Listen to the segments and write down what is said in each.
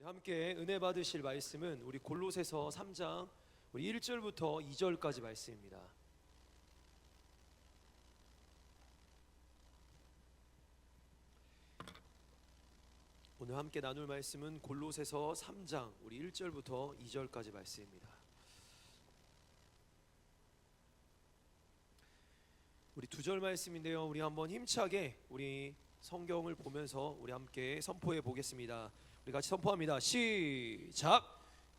함께 은혜 받으실 말씀은 우리 골로새서 3장 우리 1절부터 2절까지 말씀입니다. 오늘 함께 나눌 말씀은 골로새서 3장 우리 1절부터 2절까지 말씀입니다. 우리 두 절 말씀인데요. 우리 한번 힘차게 우리 성경을 보면서 우리 함께 선포해 보겠습니다. 우리 같이 선포합니다. 시작.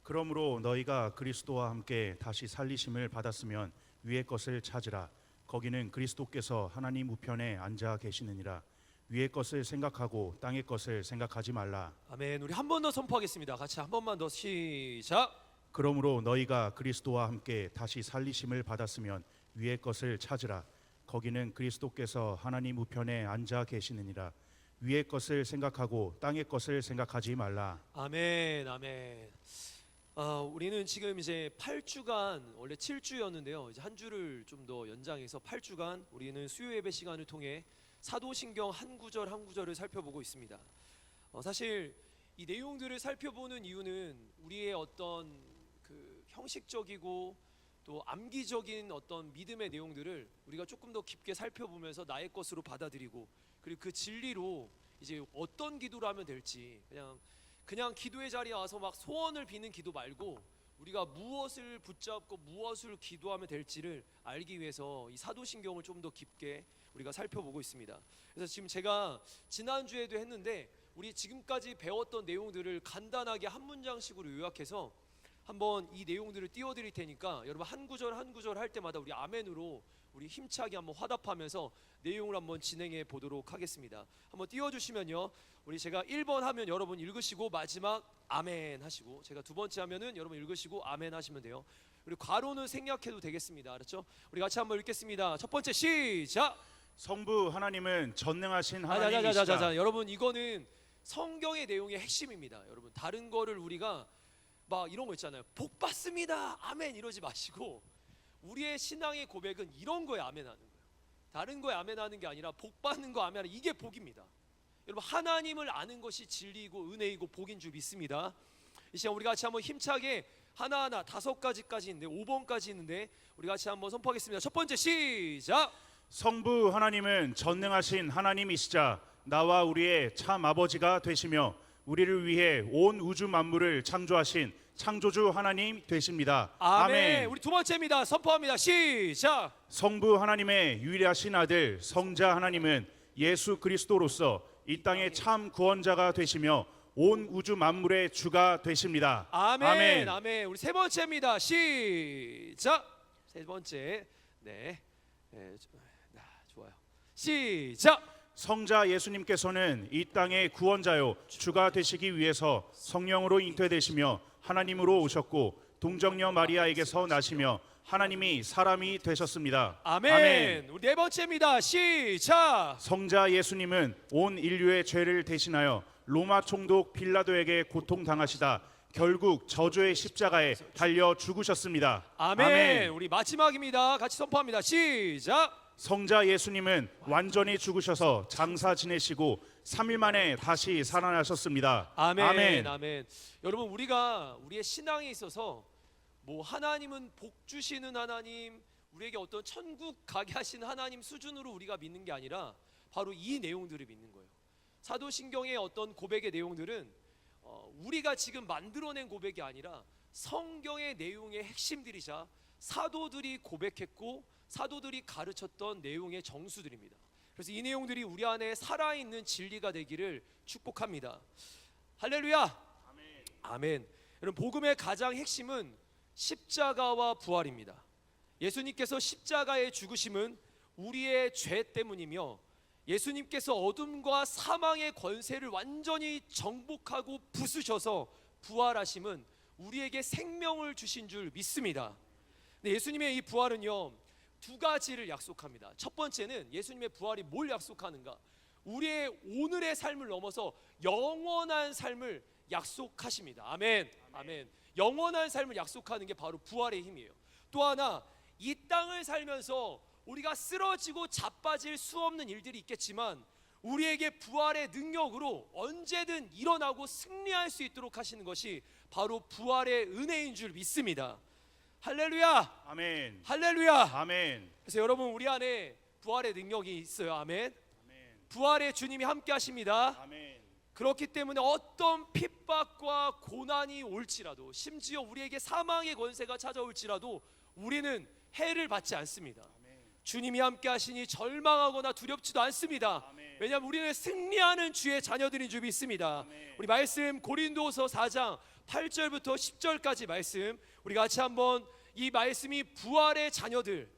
그러므로 너희가 그리스도와 함께 다시 살리심을 받았으면 위의 것을 찾으라. 거기는 그리스도께서 하나님 우편에 앉아 계시느니라. 위의 것을 생각하고 땅의 것을 생각하지 말라. 아멘. 우리 한 번 더 선포하겠습니다. 같이 한 번만 더 시작. 그러므로 너희가 그리스도와 함께 다시 살리심을 받았으면 위의 것을 찾으라. 거기는 그리스도께서 하나님 우편에 앉아 계시느니라. 위의 것을 생각하고 땅의 것을 생각하지 말라. 아멘. 아멘. 우리는 지금 이제 8주간 원래 7주였는데요. 이제 한 주를 좀 더 연장해서 8주간 우리는 수요 예배 시간을 통해 사도신경 한 구절 한 구절을 살펴보고 있습니다. 사실 이 내용들을 살펴보는 이유는 우리의 어떤 그 형식적이고 또 암기적인 어떤 믿음의 내용들을 우리가 조금 더 깊게 살펴보면서 나의 것으로 받아들이고, 그리고 그 진리로 이제 어떤 기도를 하면 될지, 그냥 기도의 자리에 와서 막 소원을 비는 기도 말고 우리가 무엇을 붙잡고 무엇을 기도하면 될지를 알기 위해서 이 사도신경을 좀 더 깊게 우리가 살펴보고 있습니다. 그래서 지금 제가 지난주에도 했는데 우리 지금까지 배웠던 내용들을 간단하게 한 문장씩으로 요약해서 한번 이 내용들을 띄워드릴 테니까 여러분 한 구절 한 구절 할 때마다 우리 아멘으로 우리 힘차게 한번 화답하면서 내용을 한번 진행해 보도록 하겠습니다. 한번 띄워주시면요, 우리 제가 1번 하면 여러분 읽으시고 마지막 아멘 하시고, 제가 두 번째 하면은 여러분 읽으시고 아멘 하시면 돼요. 그리고 괄호는 생략해도 되겠습니다. 알았죠? 우리 같이 한번 읽겠습니다. 첫 번째 시작. 성부 하나님은 전능하신 하나님이시다. 자자자자자, 여러분 이거는 성경의 내용의 핵심입니다. 여러분 다른 거를 우리가 막 이런 거 있잖아요. 복 받습니다 아멘 이러지 마시고, 우리의 신앙의 고백은 이런 거에 아멘하는 거예요. 다른 거에 아멘하는 게 아니라 복 받는 거 아멘하는, 이게 복입니다. 여러분 하나님을 아는 것이 진리이고 은혜이고 복인 줄 믿습니다. 이 시간 우리 같이 한번 힘차게 하나하나 5가지까지 있는데 5번까지 있는데 우리 같이 한번 선포하겠습니다. 첫 번째 시작. 성부 하나님은 전능하신 하나님이시자 나와 우리의 참 아버지가 되시며 우리를 위해 온 우주 만물을 창조하신 창조주 하나님 되십니다. 아멘. 우리 두 번째입니다. 선포합니다. 시작. 성부 하나님의 유일하신 아들 성자 하나님은 예수 그리스도로서 이 땅의 참 구원자가 되시며 온 우주 만물의 주가 되십니다. 아멘. 아멘. 우리 세 번째입니다. 시작. 세 번째. 네. 좋아요. 시작. 성자 예수님께서는 이 땅의 구원자요 주가 되시기 위해서 성령으로 잉태되시며 하나님으로 오셨고 동정녀 마리아에게서 나시며 하나님이 사람이 되셨습니다. 아멘. 우리 네 번째입니다. 시작. 성자 예수님은 온 인류의 죄를 대신하여 로마 총독 빌라도에게 고통당하시다 결국 저주의 십자가에 달려 죽으셨습니다. 아멘. 우리 마지막입니다. 같이 선포합니다. 시작. 성자 예수님은 완전히 죽으셔서 장사 지내시고 3일 만에 다시 살아나셨습니다. 아멘. 아멘. 여러분 우리가 우리의 신앙에 있어서 뭐 하나님은 복 주시는 하나님, 우리에게 어떤 천국 가게 하신 하나님 수준으로 우리가 믿는 게 아니라 바로 이 내용들을 믿는 거예요. 사도신경의 어떤 고백의 내용들은 우리가 지금 만들어낸 고백이 아니라 성경의 내용의 핵심들이자 사도들이 고백했고 사도들이 가르쳤던 내용의 정수들입니다. 그래서 이 내용들이 우리 안에 살아있는 진리가 되기를 축복합니다. 할렐루야. 아멘. 아멘. 여러분 복음의 가장 핵심은 십자가와 부활입니다. 예수님께서 십자가의 죽으심은 우리의 죄 때문이며 예수님께서 어둠과 사망의 권세를 완전히 정복하고 부수셔서 부활하심은 우리에게 생명을 주신 줄 믿습니다. 근데 예수님의 이 부활은요 두 가지를 약속합니다. 첫 번째는 예수님의 부활이 뭘 약속하는가? 우리의 오늘의 삶을 넘어서 영원한 삶을 약속하십니다. 아멘. 아멘. 영원한 삶을 약속하는 게 바로 부활의 힘이에요. 또 하나, 이 땅을 살면서 우리가 쓰러지고 자빠질 수 없는 일들이 있겠지만 우리에게 부활의 능력으로 언제든 일어나고 승리할 수 있도록 하시는 것이 바로 부활의 은혜인 줄 믿습니다. 할렐루야. 아멘. 할렐루야. 아멘. 그래서 여러분, 우리 안에 부활의 능력이 있어요. 아멘. 아멘. 부활의 주님이 함께 하십니다. 아멘. 그렇기 때문에 어떤 핍박과 고난이 올지라도, 심지어 우리에게 사망의 권세가 찾아올지라도 우리는 해를 받지 않습니다. 주님이 함께 하시니 절망하거나 두렵지도 않습니다. 아멘. 왜냐하면 우리는 승리하는 주의 자녀들인 줄 믿습니다. 아멘. 우리 말씀 고린도서 4장 8절부터 10절까지 말씀, 우리 같이 한번 이 말씀이 부활의 자녀들,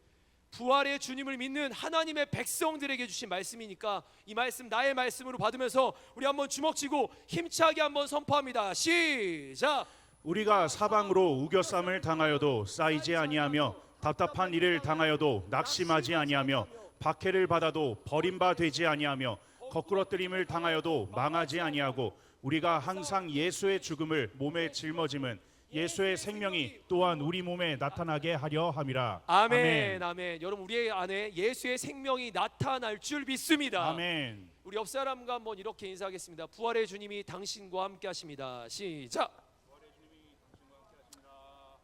부활의 주님을 믿는 하나님의 백성들에게 주신 말씀이니까 이 말씀 나의 말씀으로 받으면서 우리 한번 주먹쥐고 힘차게 한번 선포합니다. 시작. 우리가 사방으로 우겨쌈을 당하여도 쌓이지 아니하며 답답한 일을 당하여도 낙심하지 아니하며 박해를 받아도 버림바 되지 아니하며 거꾸러뜨림을 당하여도 망하지 아니하고 우리가 항상 예수의 죽음을 몸에 짊어짐은 예수의 생명이 또한 우리 몸에 나타나게 하려 함이라. 아멘. 아멘. 여러분, 우리 안에 예수의 생명이 나타날 줄 믿습니다. 아멘. 우리 옆 사람과 한번 이렇게 인사하겠습니다. 부활의 주님이 당신과 함께 하십니다. 시작.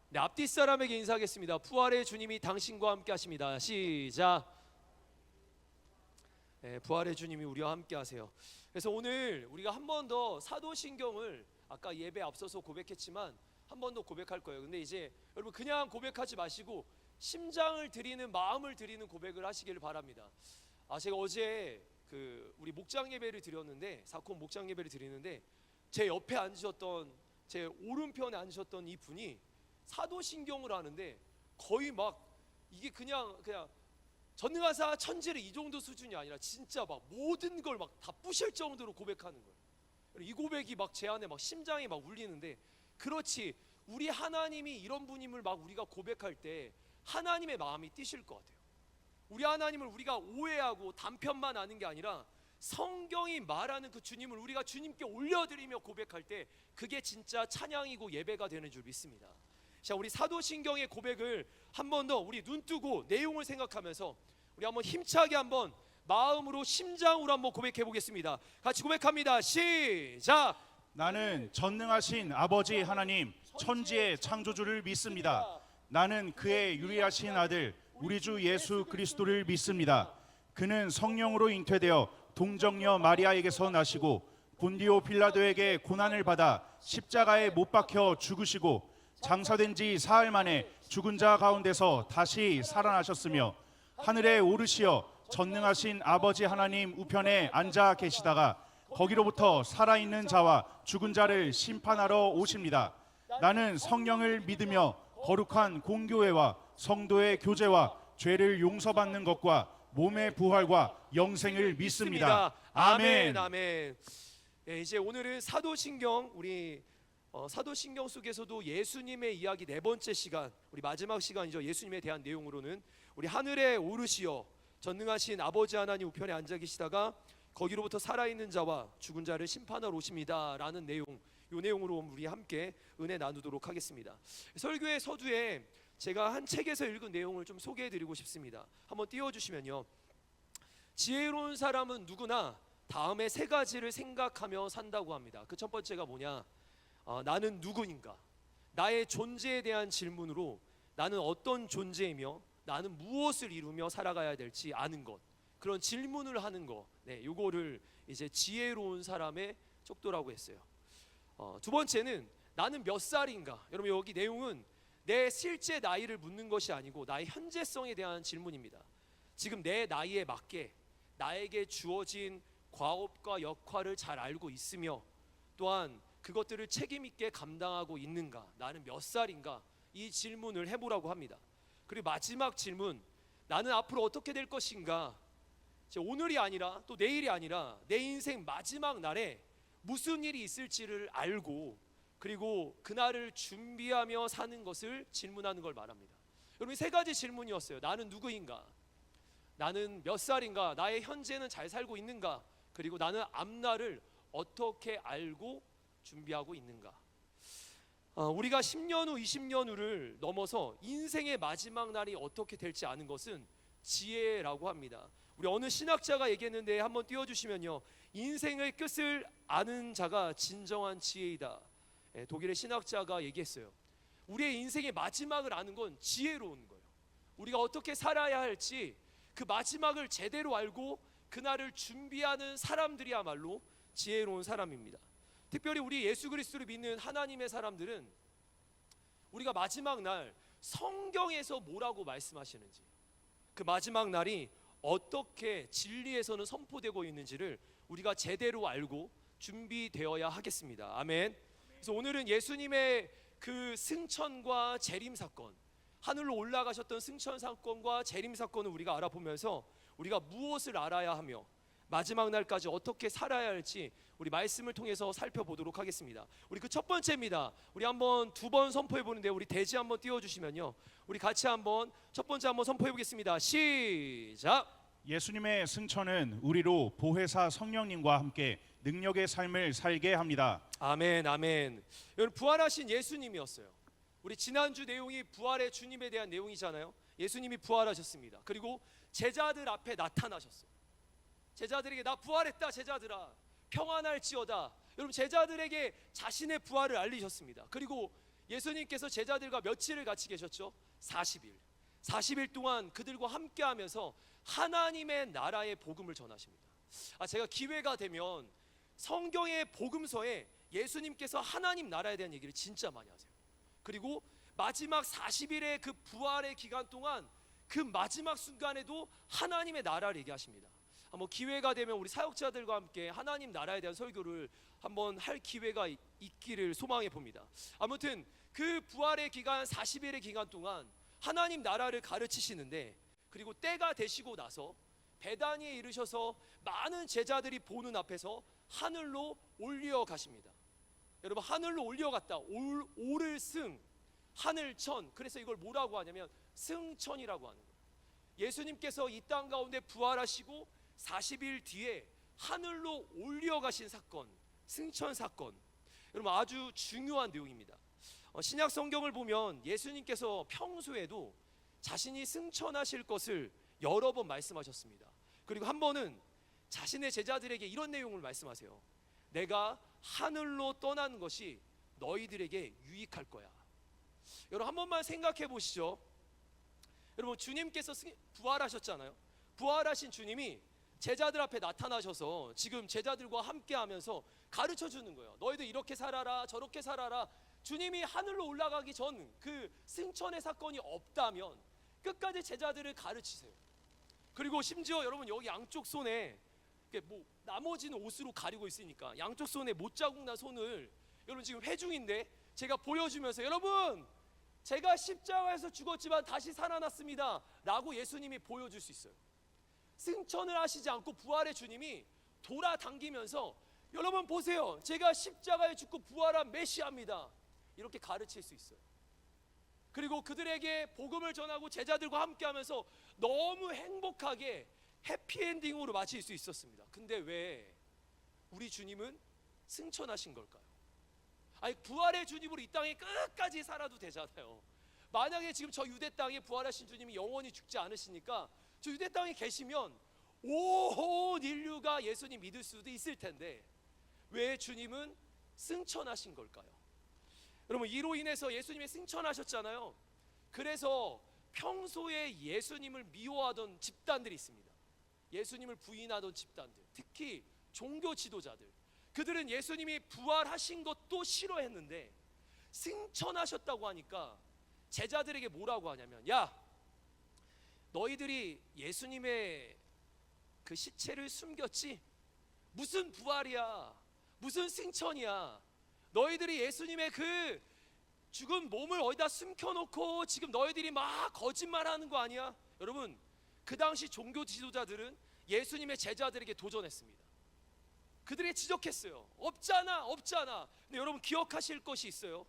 네, 앞뒤 사람에게 인사하겠습니다. 부활의 주님이 당신과 함께 하십니다. 시작. 네, 부활의 주님이 우리와 함께 하세요. 그래서 오늘 우리가 한 번 더 사도신경을 아까 예배 앞서서 고백했지만 한 번 더 고백할 거예요. 근데 이제 여러분, 그냥 고백하지 마시고 심장을 드리는, 마음을 드리는 고백을 하시기를 바랍니다. 제가 어제 우리 목장 예배를 드렸는데, 사콘 목장 예배를 드리는데 제 옆에 앉으셨던, 제 오른편에 앉으셨던 이 분이 사도신경을 하는데 거의 막 이게 그냥 전능하사 천지를 이 정도 수준이 아니라 진짜 막 모든 걸 막 다 부실 정도로 고백하는 거예요. 이 고백이 막 제 안에 막 심장이 막 울리는데, 그렇지, 우리 하나님이 이런 분임을 막 우리가 고백할 때 하나님의 마음이 뛰실 것 같아요. 우리 하나님을 우리가 오해하고 단편만 아는 게 아니라 성경이 말하는 그 주님을 우리가 주님께 올려드리며 고백할 때 그게 진짜 찬양이고 예배가 되는 줄 믿습니다. 자, 우리 사도신경의 고백을 한 번 더 우리 눈 뜨고 내용을 생각하면서 우리 한번 힘차게 한번 마음으로, 심장으로 한번 고백해 보겠습니다. 같이 고백합니다. 시작. 나는 전능하신 아버지 하나님, 천지의 창조주를 믿습니다. 나는 그의 유리하신 아들 우리 주 예수 그리스도를 믿습니다. 그는 성령으로 잉태되어 동정녀 마리아에게서 나시고 본디오 빌라도에게 고난을 받아 십자가에 못 박혀 죽으시고 장사된 지 사흘 만에 죽은 자 가운데서 다시 살아나셨으며 하늘에 오르시어 전능하신 아버지 하나님 우편에 앉아 계시다가 거기로부터 살아있는 자와 죽은 자를 심판하러 오십니다. 나는 성령을 믿으며 거룩한 공교회와 성도의 교제와 죄를 용서받는 것과 몸의 부활과 영생을 믿습니다. 아멘. 아멘. 네, 이제 오늘은 사도신경, 우리 사도신경 속에서도 예수님의 이야기 네 번째 시간, 우리 마지막 시간이죠. 예수님에 대한 내용으로는 우리 하늘에 오르시어 전능하신 아버지 하나님 우편에 앉아 계시다가 거기로부터 살아있는 자와 죽은 자를 심판하러 오십니다 라는 내용, 이 내용으로 우리 함께 은혜 나누도록 하겠습니다. 설교의 서두에 제가 한 책에서 읽은 내용을 좀 소개해드리고 싶습니다. 한번 띄워주시면요. 지혜로운 사람은 누구나 다음에 세 가지를 생각하며 산다고 합니다. 그 첫 번째가 뭐냐? 나는 누구인가? 나의 존재에 대한 질문으로 나는 어떤 존재이며 나는 무엇을 이루며 살아가야 될지 아는 것, 그런 질문을 하는 거, 네, 요거를 이제 지혜로운 사람의 척도라고 했어요. 두 번째는 나는 몇 살인가? 여러분, 여기 내용은 내 실제 나이를 묻는 것이 아니고 나의 현재성에 대한 질문입니다. 지금 내 나이에 맞게 나에게 주어진 과업과 역할을 잘 알고 있으며 또한 그것들을 책임 있게 감당하고 있는가? 나는 몇 살인가? 이 질문을 해보라고 합니다. 그리고 마지막 질문, 나는 앞으로 어떻게 될 것인가? 오늘이 아니라 또 내일이 아니라 내 인생 마지막 날에 무슨 일이 있을지를 알고 그리고 그날을 준비하며 사는 것을 질문하는 걸 말합니다. 여러분, 세 가지 질문이었어요. 나는 누구인가? 나는 몇 살인가? 나의 현재는 잘 살고 있는가? 그리고 나는 앞날을 어떻게 알고 준비하고 있는가? 우리가 10년 후, 20년 후를 넘어서 인생의 마지막 날이 어떻게 될지 아는 것은 지혜라고 합니다. 우리 어느 신학자가 얘기했는데 한번 띄워주시면요, 인생의 끝을 아는 자가 진정한 지혜이다. 독일의 신학자가 얘기했어요. 우리의 인생의 마지막을 아는 건 지혜로운 거예요. 우리가 어떻게 살아야 할지 그 마지막을 제대로 알고 그날을 준비하는 사람들이야말로 지혜로운 사람입니다. 특별히 우리 예수 그리스도를 믿는 하나님의 사람들은 우리가 마지막 날 성경에서 뭐라고 말씀하시는지, 그 마지막 날이 어떻게 진리에서는 선포되고 있는지를 우리가 제대로 알고 준비되어야 하겠습니다. 아멘. 그래서 오늘은 예수님의 그 승천과 재림 사건, 하늘로 올라가셨던 승천 사건과 재림 사건을 우리가 알아보면서 우리가 무엇을 알아야 하며 마지막 날까지 어떻게 살아야 할지 우리 말씀을 통해서 살펴보도록 하겠습니다. 우리 그 첫 번째입니다. 우리 한번 두 번 선포해 보는데 우리 대지 한번 띄워 주시면요, 우리 같이 한번 첫 번째 한번 선포해 보겠습니다. 시작. 예수님의 승천은 우리로 보혜사 성령님과 함께 능력의 삶을 살게 합니다. 아멘, 아멘. 여러분, 부활하신 예수님이었어요. 우리 지난주 내용이 부활의 주님에 대한 내용이잖아요. 예수님이 부활하셨습니다. 그리고 제자들 앞에 나타나셨어요. 제자들에게 나 부활했다 제자들아 평안할지어다. 여러분, 제자들에게 자신의 부활을 알리셨습니다. 그리고 예수님께서 제자들과 며칠을 같이 계셨죠? 40일 동안 그들과 함께하면서 하나님의 나라의 복음을 전하십니다. 제가 기회가 되면 성경의 복음서에 예수님께서 하나님 나라에 대한 얘기를 진짜 많이 하세요. 그리고 마지막 40일의 그 부활의 기간 동안 그 마지막 순간에도 하나님의 나라를 얘기하십니다. 한번 기회가 되면 우리 사역자들과 함께 하나님 나라에 대한 설교를 한번 할 기회가 있기를 소망해 봅니다. 아무튼 그 부활의 기간 40일의 기간 동안 하나님 나라를 가르치시는데, 그리고 때가 되시고 나서 베다니에 이르셔서 많은 제자들이 보는 앞에서 하늘로 올려가십니다. 여러분, 하늘로 올려갔다, 오를 승, 하늘천, 그래서 이걸 뭐라고 하냐면 승천이라고 하는 거예요. 예수님께서 이 땅 가운데 부활하시고 40일 뒤에 하늘로 올려가신 사건, 승천 사건, 여러분 아주 중요한 내용입니다. 신약 성경을 보면 예수님께서 평소에도 자신이 승천하실 것을 여러 번 말씀하셨습니다. 그리고 한 번은 자신의 제자들에게 이런 내용을 말씀하세요. 내가 하늘로 떠난 것이 너희들에게 유익할 거야. 여러분, 한 번만 생각해 보시죠. 여러분, 주님께서 부활하셨잖아요. 부활하신 주님이 제자들 앞에 나타나셔서 지금 제자들과 함께 하면서 가르쳐 주는 거예요. 너희들 이렇게 살아라 저렇게 살아라. 주님이 하늘로 올라가기 전 그 승천의 사건이 없다면 끝까지 제자들을 가르치세요. 그리고 심지어 여러분, 여기 양쪽 손에 뭐 나머지는 옷으로 가리고 있으니까 양쪽 손에 못자국 난 손을 여러분 지금 회중인데 제가 보여주면서 여러분 제가 십자가에서 죽었지만 다시 살아났습니다 라고 예수님이 보여줄 수 있어요. 승천을 하시지 않고 부활의 주님이 돌아당기면서 여러분 보세요, 제가 십자가에 죽고 부활한 메시아입니다 이렇게 가르칠 수 있어요. 그리고 그들에게 복음을 전하고 제자들과 함께하면서 너무 행복하게 해피엔딩으로 마칠 수 있었습니다. 근데 왜 우리 주님은 승천하신 걸까요? 아니, 부활의 주님으로 이 땅에 끝까지 살아도 되잖아요. 만약에 지금 저 유대 땅에 부활하신 주님이 영원히 죽지 않으시니까 저 유대 땅에 계시면 온 인류가 예수님 믿을 수도 있을 텐데 왜 주님은 승천하신 걸까요? 여러분, 이로 인해서 예수님이 승천하셨잖아요. 그래서 평소에 예수님을 미워하던 집단들이 있습니다. 예수님을 부인하던 집단들, 특히 종교 지도자들, 그들은 예수님이 부활하신 것도 싫어했는데 승천하셨다고 하니까 제자들에게 뭐라고 하냐면, 야, 너희들이 예수님의 그 시체를 숨겼지? 무슨 부활이야, 무슨 승천이야. 너희들이 예수님의 그 죽은 몸을 어디다 숨겨놓고 지금 너희들이 막 거짓말하는 거 아니야? 여러분, 그 당시 종교 지도자들은 예수님의 제자들에게 도전했습니다. 그들이 지적했어요. 없잖아. 근데 여러분 기억하실 것이 있어요.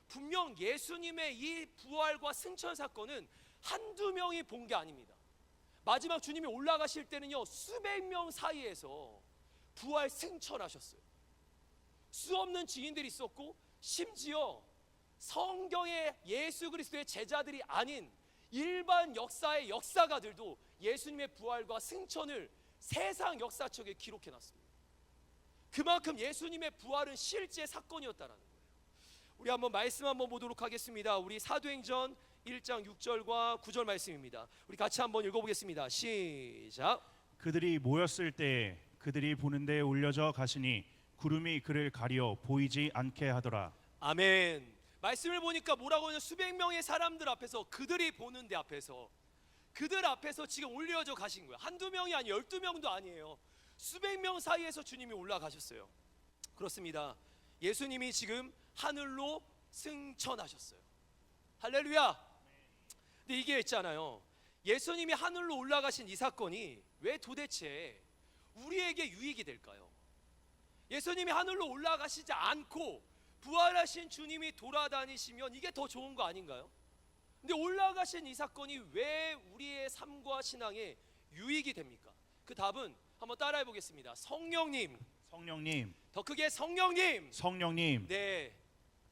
분명 예수님의 이 부활과 승천 사건은 한두 명이 본 게 아닙니다. 마지막 주님이 올라가실 때는요, 수백 명 사이에서 부활 승천하셨어요. 수없는 증인들이 있었고, 심지어 성경의 예수 그리스도의 제자들이 아닌 일반 역사의 역사가들도 예수님의 부활과 승천을 세상 역사책에 기록해 놨습니다. 그만큼 예수님의 부활은 실제 사건이었다라는 거예요. 우리 한번 말씀 한번 보도록 하겠습니다. 우리 사도행전 1장 6절과 9절 말씀입니다. 우리 같이 한번 읽어보겠습니다. 시작. 그들이 모였을 때 그들이 보는 데에 올려져 가시니 구름이 그를 가려 보이지 않게 하더라. 아멘. 말씀을 보니까 뭐라고 하냐, 수백 명의 사람들 앞에서, 그들이 보는 데 앞에서, 그들 앞에서 지금 올려져 가신 거예요. 한두 명이 아니 12명도 아니에요. 수백 명 사이에서 주님이 올라가셨어요. 그렇습니다. 예수님이 지금 하늘로 승천하셨어요. 할렐루야. 근데 이게 있잖아요, 예수님이 하늘로 올라가신 이 사건이 왜 도대체 우리에게 유익이 될까요? 예수님이 하늘로 올라가시지 않고 부활하신 주님이 돌아다니시면 이게 더 좋은 거 아닌가요? 근데 올라가신 이 사건이 왜 우리의 삶과 신앙에 유익이 됩니까? 그 답은 한번 따라해 보겠습니다. 성령님. 성령님, 더 크게 성령님. 성령님. 네,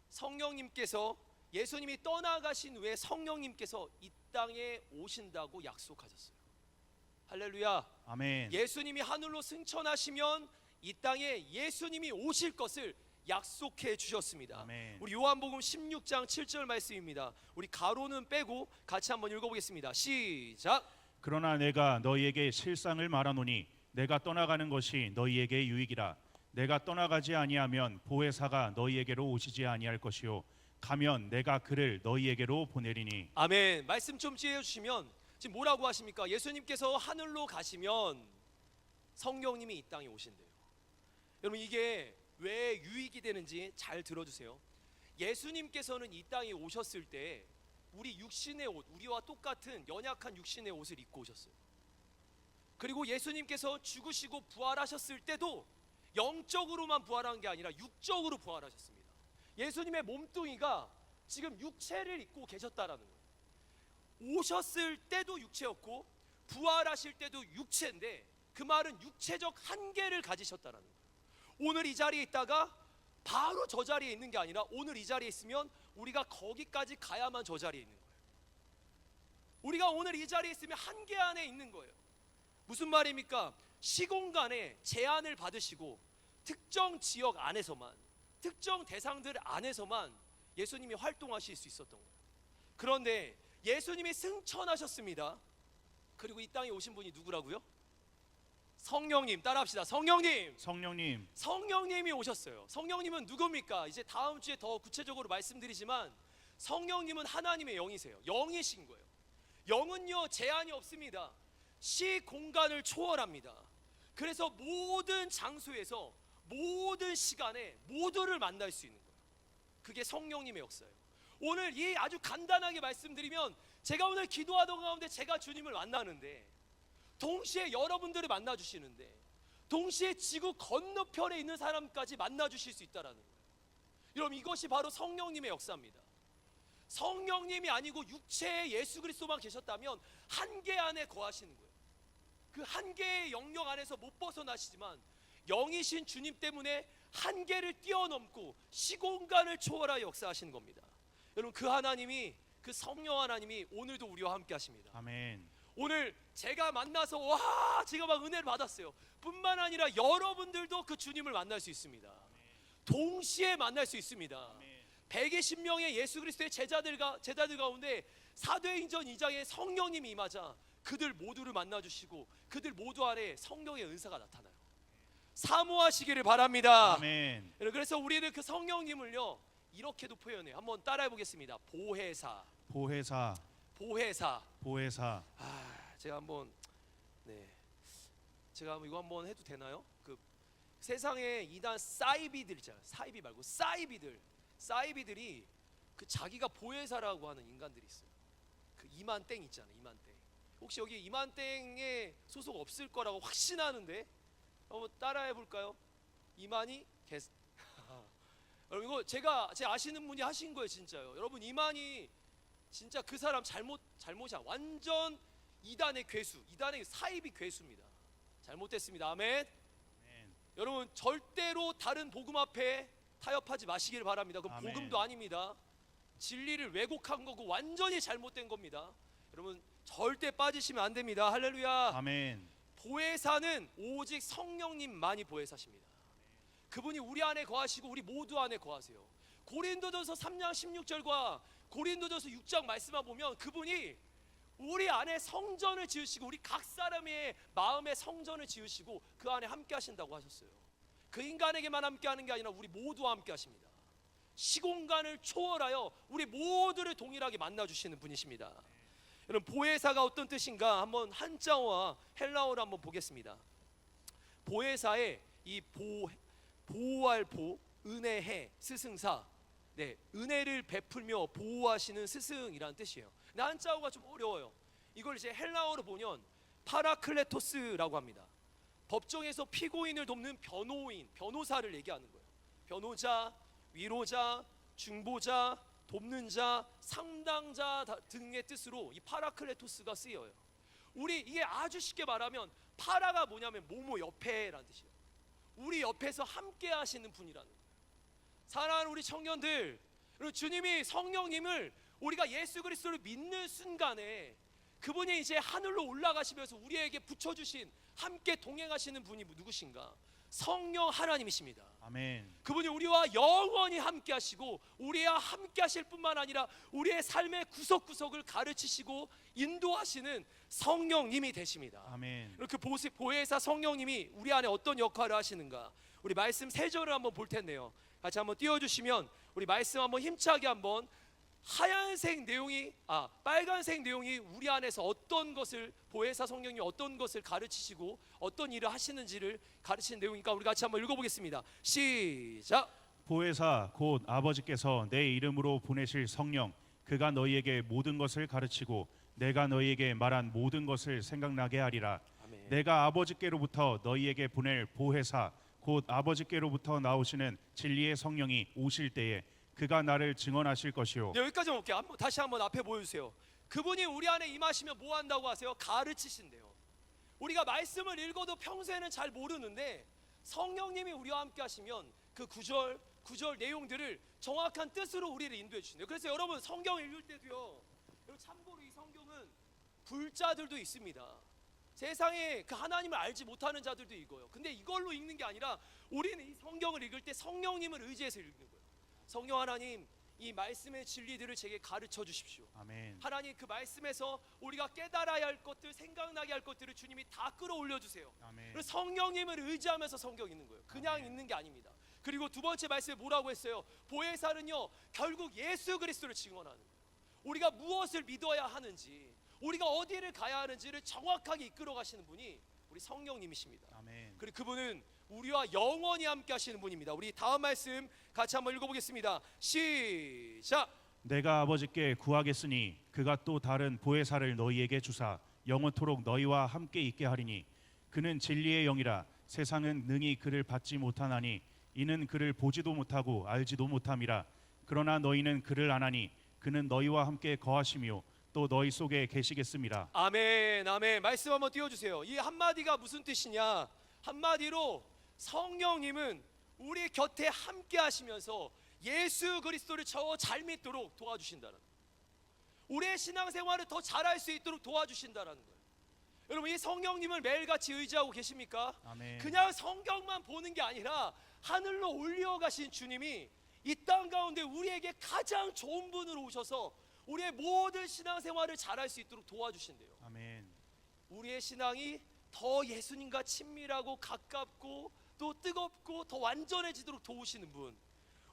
성령님께서, 예수님이 떠나가신 후에 성령님께서 이 땅에 오신다고 약속하셨어요. 할렐루야. 아멘. 예수님이 하늘로 승천하시면 이 땅에 예수님이 오실 것을 약속해 주셨습니다. 아멘. 우리 요한복음 16장 7절 말씀입니다. 우리 가로는 빼고 같이 한번 읽어보겠습니다. 시작. 그러나 내가 너희에게 실상을 말하노니 내가 떠나가는 것이 너희에게 유익이라. 내가 떠나가지 아니하면 보혜사가 너희에게로 오시지 아니할 것이요 가면 내가 그를 너희에게로 보내리니. 아멘. 말씀 좀 지혜 주시면 지금 뭐라고 하십니까? 예수님께서 하늘로 가시면 성령님이 이 땅에 오신대요. 여러분, 이게 왜 유익이 되는지 잘 들어주세요. 예수님께서는 이 땅에 오셨을 때 우리 육신의 옷, 우리와 똑같은 연약한 육신의 옷을 입고 오셨어요. 그리고 예수님께서 죽으시고 부활하셨을 때도 영적으로만 부활한 게 아니라 육적으로 부활하셨습니다. 예수님의 몸뚱이가 지금 육체를 입고 계셨다라는 거예요. 오셨을 때도 육체였고 부활하실 때도 육체인데, 그 말은 육체적 한계를 가지셨다라는 거예요. 오늘 이 자리에 있다가 바로 저 자리에 있는 게 아니라 오늘 이 자리에 있으면 우리가 거기까지 가야만 저 자리에 있는 거예요. 우리가 오늘 이 자리에 있으면 한계 안에 있는 거예요. 무슨 말입니까? 시공간에 제한을 받으시고 특정 지역 안에서만, 특정 대상들 안에서만 예수님이 활동하실 수 있었던 거예요. 그런데 예수님이 승천하셨습니다. 그리고 이 땅에 오신 분이 누구라고요? 성령님. 따라합시다. 성령님. 성령님. 성령님이 오셨어요. 성령님은 누굽니까? 이제 다음 주에 더 구체적으로 말씀드리지만 성령님은 하나님의 영이세요. 영이신 거예요. 영은요, 제한이 없습니다. 시 공간을 초월합니다. 그래서 모든 장소에서 모든 시간에 모두를 만날 수 있는 거예요. 그게 성령님의 역사예요. 오늘 이 아주 간단하게 말씀드리면, 제가 오늘 기도하던 가운데 제가 주님을 만나는데, 동시에 여러분들을 만나 주시는데, 동시에 지구 건너편에 있는 사람까지 만나 주실 수 있다라는 거예요. 여러분, 이것이 바로 성령님의 역사입니다. 성령님이 아니고 육체의 예수 그리스도만 계셨다면 한계 안에 거하시는 거예요. 그 한계의 영역 안에서 못 벗어나시지만 영이신 주님 때문에 한계를 뛰어넘고 시공간을 초월하여 역사하시는 겁니다. 여러분, 그 하나님이, 그 성령 하나님이 오늘도 우리와 함께 하십니다. 아멘. 오늘 제가 만나서 와, 제가 막 은혜를 받았어요. 뿐만 아니라 여러분들도 그 주님을 만날 수 있습니다. 동시에 만날 수 있습니다. 120명의 예수 그리스도의 제자들 가운데 사도행전 2장에 성령님이 임하자 그들 모두를 만나 주시고 그들 모두 안에 성령의 은사가 나타나요. 사모하시기를 바랍니다. 아멘. 그래서 우리는 그 성령님을요, 이렇게도 표현해요. 한번 따라해 보겠습니다. 보혜사. 보혜사. 보혜사. 보혜사. 제가 한번 이거 한번 해도 되나요? 그 세상에 이단 사이비들 있잖아요. 사이비 말고 사이비들이 그 자기가 보혜사라고 하는 인간들이 있어요. 그 이만땡 있잖아요. 이만땡. 혹시 여기 이만땡에 소속 없을 거라고 확신하는데 한번 따라해 볼까요? 이만희 게스트. 여러분, 이거 제가 아시는 분이 하신 거예요, 진짜요. 여러분, 이만희 진짜 그 사람 잘못이야. 완전 이단의 괴수, 이단의 사이비 괴수입니다. 잘못됐습니다. 아멘. 여러분, 절대로 다른 복음 앞에 타협하지 마시길 바랍니다. 그건 아멘. 복음도 아닙니다. 진리를 왜곡한 거고 완전히 잘못된 겁니다. 여러분, 절대 빠지시면 안 됩니다. 할렐루야. 아멘. 보혜사는 오직 성령님만이 보혜사십니다. 그분이 우리 안에 거하시고 우리 모두 안에 거하세요. 고린도전서 3장 16절과 고린도전서 6장 말씀만 보면 그분이 우리 안에 성전을 지으시고 우리 각 사람의 마음에 성전을 지으시고 그 안에 함께 하신다고 하셨어요. 그 인간에게만 함께 하는 게 아니라 우리 모두와 함께 하십니다. 시공간을 초월하여 우리 모두를 동일하게 만나주시는 분이십니다. 여러분, 보혜사가 어떤 뜻인가 한번 한자어와 헬라어를 한번 보겠습니다. 보혜사의 이 보호할 보, 은혜해, 스승사, 네, 은혜를 베풀며 보호하시는 스승이라는 뜻이에요. 근데 한자어가 좀 어려워요. 이걸 이제 헬라어로 보면 파라클레토스라고 합니다. 법정에서 피고인을 돕는 변호인, 변호사를 얘기하는 거예요. 변호자, 위로자, 중보자, 돕는 자, 상담자 등의 뜻으로 이 파라클레토스가 쓰여요. 우리 이게 아주 쉽게 말하면 파라가 뭐냐면 모모 옆에라는 뜻이에요. 우리 옆에서 함께 하시는 분이라는 거예요. 사랑하는 우리 청년들, 주님이 성령님을 우리가 예수 그리스도를 믿는 순간에 그분이 이제 하늘로 올라가시면서 우리에게 붙여주신 함께 동행하시는 분이 누구신가? 성령 하나님이십니다. 아멘. 그분이 우리와 영원히 함께 하시고 우리와 함께 하실 뿐만 아니라 우리의 삶의 구석구석을 가르치시고 인도하시는 성령님이 되십니다. 아멘. 그 보혜사 성령님이 우리 안에 어떤 역할을 하시는가? 우리 말씀 3절을 한번 볼 텐데요. 같이 한번 띄워주시면 우리 말씀 한번 힘차게 한번 하얀색 내용이 빨간색 내용이 우리 안에서 어떤 것을 보혜사 성령님이 어떤 것을 가르치시고 어떤 일을 하시는지를 가르치는 내용이니까 우리 같이 한번 읽어보겠습니다. 시작. 보혜사 곧 아버지께서 내 이름으로 보내실 성령 그가 너희에게 모든 것을 가르치고 내가 너희에게 말한 모든 것을 생각나게 하리라. 아멘. 내가 아버지께로부터 너희에게 보낼 보혜사 곧 아버지께로부터 나오시는 진리의 성령이 오실 때에 그가 나를 증언하실 것이요. 네, 여기까지 볼게요. 다시 한번 앞에 보여주세요. 그분이 우리 안에 임하시면 뭐 한다고 하세요? 가르치신대요. 우리가 말씀을 읽어도 평소에는 잘 모르는데 성령님이 우리와 함께 하시면 그 구절 내용들을 정확한 뜻으로 우리를 인도해 주신대요. 그래서 여러분 성경 읽을 때도요, 여러분 참고로 이 성경은 불자들도 있습니다. 세상에 그 하나님을 알지 못하는 자들도 읽어요. 근데 이걸로 읽는 게 아니라 우리는 이 성경을 읽을 때 성령님을 의지해서 읽는 거예요. 성령 하나님, 이 말씀의 진리들을 제게 가르쳐 주십시오. 아멘. 하나님, 그 말씀에서 우리가 깨달아야 할 것들, 생각나게 할 것들을 주님이 다 끌어올려 주세요. 아멘. 그래서 성령님을 의지하면서 성경 읽는 거예요. 그냥 아멘. 읽는 게 아닙니다. 그리고 두 번째 말씀에 뭐라고 했어요? 보혜사는요, 결국 예수 그리스도를 증언하는 거예요. 우리가 무엇을 믿어야 하는지, 우리가 어디를 가야 하는지를 정확하게 이끌어 가시는 분이 우리 성령님이십니다. 아멘. 그리고 그분은 우리와 영원히 함께 하시는 분입니다. 우리 다음 말씀 같이 한번 읽어보겠습니다. 시작. 내가 아버지께 구하겠으니 그가 또 다른 보혜사를 너희에게 주사 영원토록 너희와 함께 있게 하리니 그는 진리의 영이라 세상은 능히 그를 받지 못하나니 이는 그를 보지도 못하고 알지도 못함이라. 그러나 너희는 그를 아나니 그는 너희와 함께 거하시며 또 너희 속에 계시겠습니다. 아멘, 아멘. 말씀 한번 띄워주세요. 이 한마디가 무슨 뜻이냐? 한마디로 성령님은 우리 곁에 함께 하시면서 예수 그리스도를 더 잘 믿도록 도와주신다는 거예요. 우리의 신앙생활을 더 잘할 수 있도록 도와주신다는 거예요. 여러분, 이 성령님을 매일같이 의지하고 계십니까? 아멘. 그냥 성경만 보는 게 아니라 하늘로 올려가신 주님이 이 땅 가운데 우리에게 가장 좋은 분으로 오셔서 우리의 모든 신앙생활을 잘할 수 있도록 도와주신대요. 아멘. 우리의 신앙이 더 예수님과 친밀하고 가깝고 또 뜨겁고 더 완전해지도록 도우시는 분,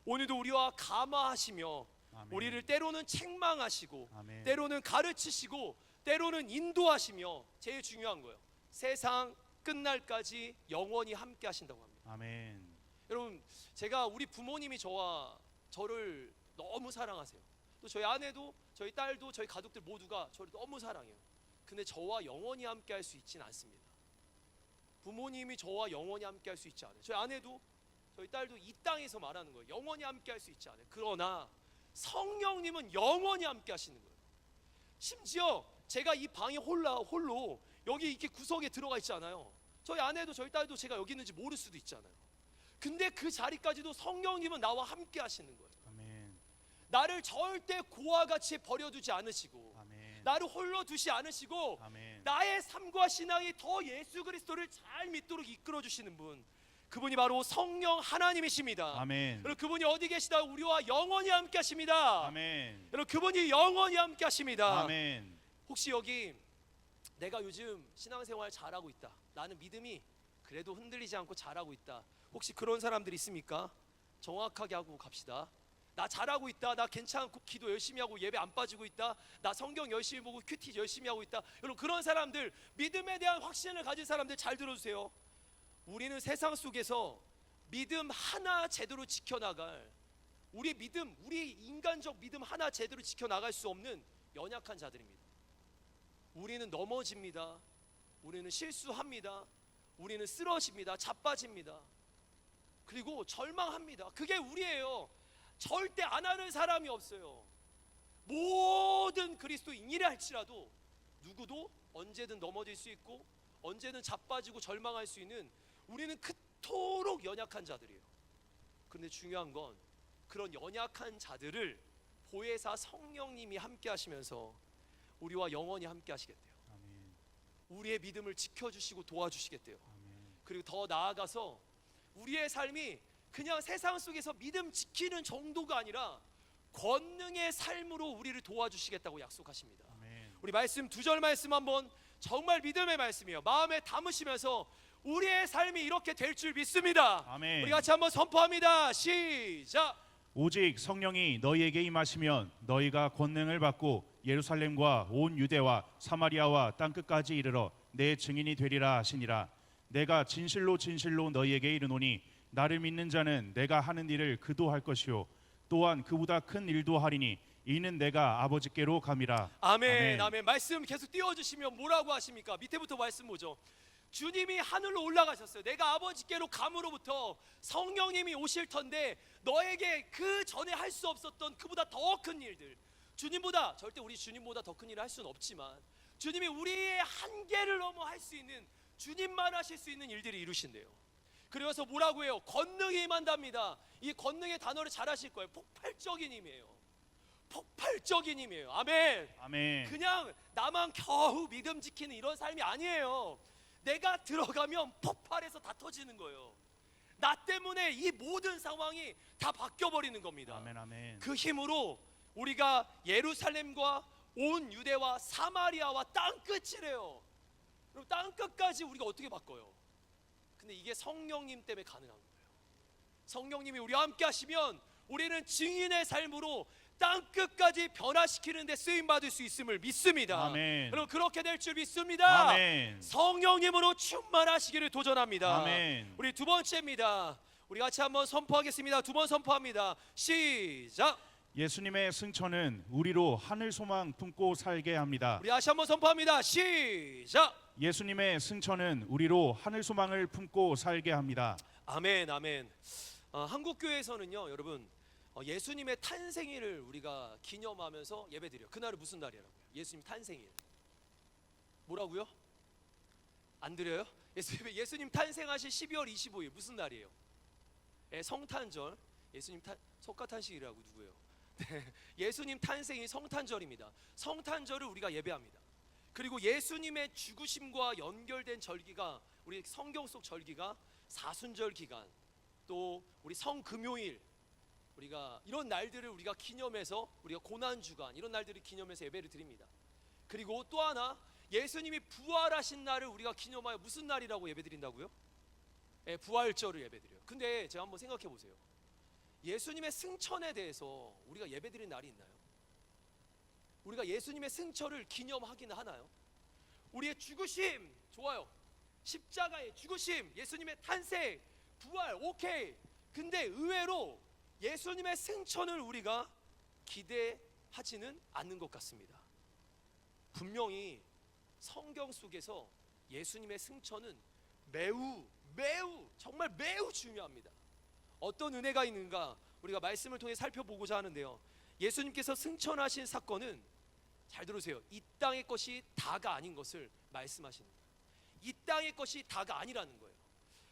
오늘도 우리와 감화하시며 아멘. 우리를 때로는 책망하시고 아멘. 때로는 가르치시고 때로는 인도하시며 제일 중요한 거예요, 세상 끝날까지 영원히 함께 하신다고 합니다. 아멘. 여러분, 제가 우리 부모님이 저를 너무 사랑하세요. 또 저희 아내도 저희 딸도 저희 가족들 모두가 저를 너무 사랑해요. 근데 저와 영원히 함께 할 수 있지는 않습니다. 부모님이 저와 영원히 함께 할 수 있지 않아요. 저희 아내도 저희 딸도 이 땅에서 말하는 거예요. 영원히 함께 할 수 있지 않아요. 그러나 성령님은 영원히 함께 하시는 거예요. 심지어 제가 이 방에 홀로 여기 이렇게 구석에 들어가 있지 않아요. 저희 아내도 저희 딸도 제가 여기 있는지 모를 수도 있잖아요. 근데 그 자리까지도 성령님은 나와 함께 하시는 거예요. 아멘. 나를 절대 고와 같이 버려두지 않으시고 아멘. 나를 홀로 두시 않으시고 아멘. 나의 삶과 신앙이 더 예수 그리스도를 잘 믿도록 이끌어 주시는 분, 그분이 바로 성령 하나님이십니다. 아멘. 여러분, 그분이 어디 계시다? 우리와 영원히 함께 하십니다. 아멘. 여러분, 그분이 영원히 함께 하십니다. 아멘. 혹시 여기 내가 요즘 신앙생활 잘하고 있다, 나는 믿음이 그래도 흔들리지 않고 잘하고 있다, 혹시 그런 사람들 있습니까? 정확하게 하고 갑시다. 나 잘하고 있다, 나 괜찮고 기도 열심히 하고 예배 안 빠지고 있다, 나 성경 열심히 보고 큐티 열심히 하고 있다. 여러분, 그런 사람들, 믿음에 대한 확신을 가진 사람들 잘 들어주세요. 우리는 세상 속에서 믿음 하나 제대로 지켜나갈, 우리 믿음, 우리 인간적 믿음 하나 제대로 지켜나갈 수 없는 연약한 자들입니다. 우리는 넘어집니다. 우리는 실수합니다. 우리는 쓰러집니다. 자빠집니다. 그리고 절망합니다. 그게 우리예요. 절대 안 하는 사람이 없어요. 모든 그리스도인이라 할지라도 누구도 언제든 넘어질 수 있고 언제든 자빠지고 절망할 수 있는, 우리는 그토록 연약한 자들이에요. 그런데 중요한 건 그런 연약한 자들을 보혜사 성령님이 함께 하시면서 우리와 영원히 함께 하시겠대요. 아멘. 우리의 믿음을 지켜주시고 도와주시겠대요. 아멘. 그리고 더 나아가서 우리의 삶이 그냥 세상 속에서 믿음 지키는 정도가 아니라 권능의 삶으로 우리를 도와주시겠다고 약속하십니다. 아멘. 우리 말씀 2절 말씀 한번, 정말 믿음의 말씀이에요. 마음에 담으시면서 우리의 삶이 이렇게 될 줄 믿습니다. 아멘. 우리 같이 한번 선포합니다. 시작. 오직 성령이 너희에게 임하시면 너희가 권능을 받고 예루살렘과 온 유대와 사마리아와 땅끝까지 이르러 내 증인이 되리라 하시니라. 내가 진실로 진실로 너희에게 이르노니 나를 믿는 자는 내가 하는 일을 그도 할 것이요 또한 그보다 큰 일도 하리니 이는 내가 아버지께로 감이라. 아멘. 아멘. 아멘. 말씀 계속 띄워주시면 뭐라고 하십니까? 밑에부터 말씀 뭐죠? 주님이 하늘로 올라가셨어요. 내가 아버지께로 감으로부터 성령님이 오실 텐데 너에게 그 전에 할 수 없었던 그보다 더 큰 일들, 주님보다, 절대 우리 주님보다 더 큰 일을 할 수는 없지만 주님이 우리의 한계를 넘어 할 수 있는, 주님만 하실 수 있는 일들을 이루신대요. 그래서 뭐라고 해요? 권능이 임한답니다. 이 권능의 단어를 잘 하실 거예요. 폭발적인 힘이에요. 폭발적인 힘이에요. 아멘. 아멘. 그냥 나만 겨우 믿음 지키는 이런 삶이 아니에요. 내가 들어가면 폭발해서 다 터지는 거예요. 나 때문에 이 모든 상황이 다 바뀌어버리는 겁니다. 아멘. 아멘. 그 힘으로 우리가 예루살렘과 온 유대와 사마리아와 땅끝이래요. 그럼 땅끝까지 우리가 어떻게 바꿔요? 근데 이게 성령님 때문에 가능한 거예요. 성령님이 우리와 함께 하시면 우리는 증인의 삶으로 땅끝까지 변화시키는 데 쓰임 받을 수 있음을 믿습니다. 아멘. 여러분, 그렇게 될 줄 믿습니다. 아멘. 성령님으로 충만하시기를 도전합니다. 아멘. 우리 두 번째입니다. 우리 같이 한번 선포하겠습니다. 두 번 선포합니다. 시작. 예수님의 승천은 우리로 하늘 소망 품고 살게 합니다. 우리 다시 한번 선포합니다. 시작. 예수님의 승천은 우리로 하늘 소망을 품고 살게 합니다. 아멘. 아멘. 한국 교회에서는요, 여러분, 예수님의 탄생일을 우리가 기념하면서 예배드려요. 그날은 무슨 날이라고요? 예수님 탄생일. 뭐라고요? 안 드려요? 예수님 탄생하신 12월 25일 무슨 날이에요? 성탄절. 예수님 석가탄식이라고 누구예요? 예수님 탄생이 성탄절입니다. 성탄절을 우리가 예배합니다. 그리고 예수님의 죽으심과 연결된 절기가, 우리 성경 속 절기가 사순절 기간, 또 우리 성금요일, 우리가 이런 날들을 우리가 기념해서, 우리가 고난주간 이런 날들을 기념해서 예배를 드립니다. 그리고 또 하나, 예수님이 부활하신 날을 우리가 기념하여 무슨 날이라고 예배드린다고요? 부활절을 예배드려요. 근데 제가 한번 생각해 보세요. 예수님의 승천에 대해서 우리가 예배드린 날이 있나요? 우리가 예수님의 승천을 기념하기는 하나요? 우리의 죽으심, 좋아요. 십자가의 죽으심, 예수님의 탄생, 부활, 오케이. 근데 의외로 예수님의 승천을 우리가 기대하지는 않는 것 같습니다. 분명히 성경 속에서 예수님의 승천은 매우 정말 매우 중요합니다. 어떤 은혜가 있는가 우리가 말씀을 통해 살펴보고자 하는데요, 예수님께서 승천하신 사건은, 잘 들으세요, 이 땅의 것이 다가 아닌 것을 말씀하시는 거예요. 이 땅의 것이 다가 아니라는 거예요.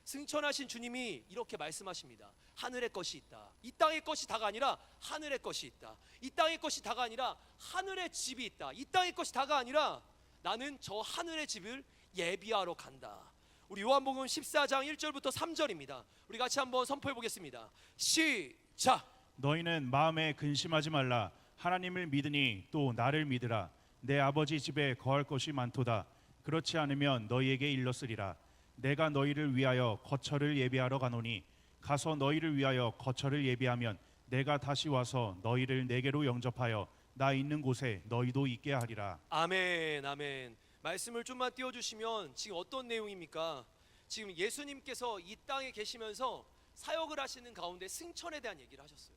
승천하신 주님이 이렇게 말씀하십니다. 하늘의 것이 있다. 이 땅의 것이 다가 아니라 하늘의 것이 있다. 이 땅의 것이 다가 아니라 하늘의 집이 있다. 이 땅의 것이 다가 아니라 나는 저 하늘의 집을 예비하러 간다. 우리 요한복음 14장 1절부터 3절입니다. 우리 같이 한번 선포해 보겠습니다. 시작. 너희는 마음에 근심하지 말라. 하나님을 믿으니 또 나를 믿으라. 내 아버지 집에 거할 것이 많도다. 그렇지 않으면 너희에게 일렀으리라. 내가 너희를 위하여 거처를 예비하러 가노니 가서 너희를 위하여 거처를 예비하면 내가 다시 와서 너희를 내게로 영접하여 나 있는 곳에 너희도 있게 하리라. 아멘, 아멘. 말씀을 좀만 띄워주시면 지금 어떤 내용입니까? 지금 예수님께서 이 땅에 계시면서 사역을 하시는 가운데 승천에 대한 얘기를 하셨어요.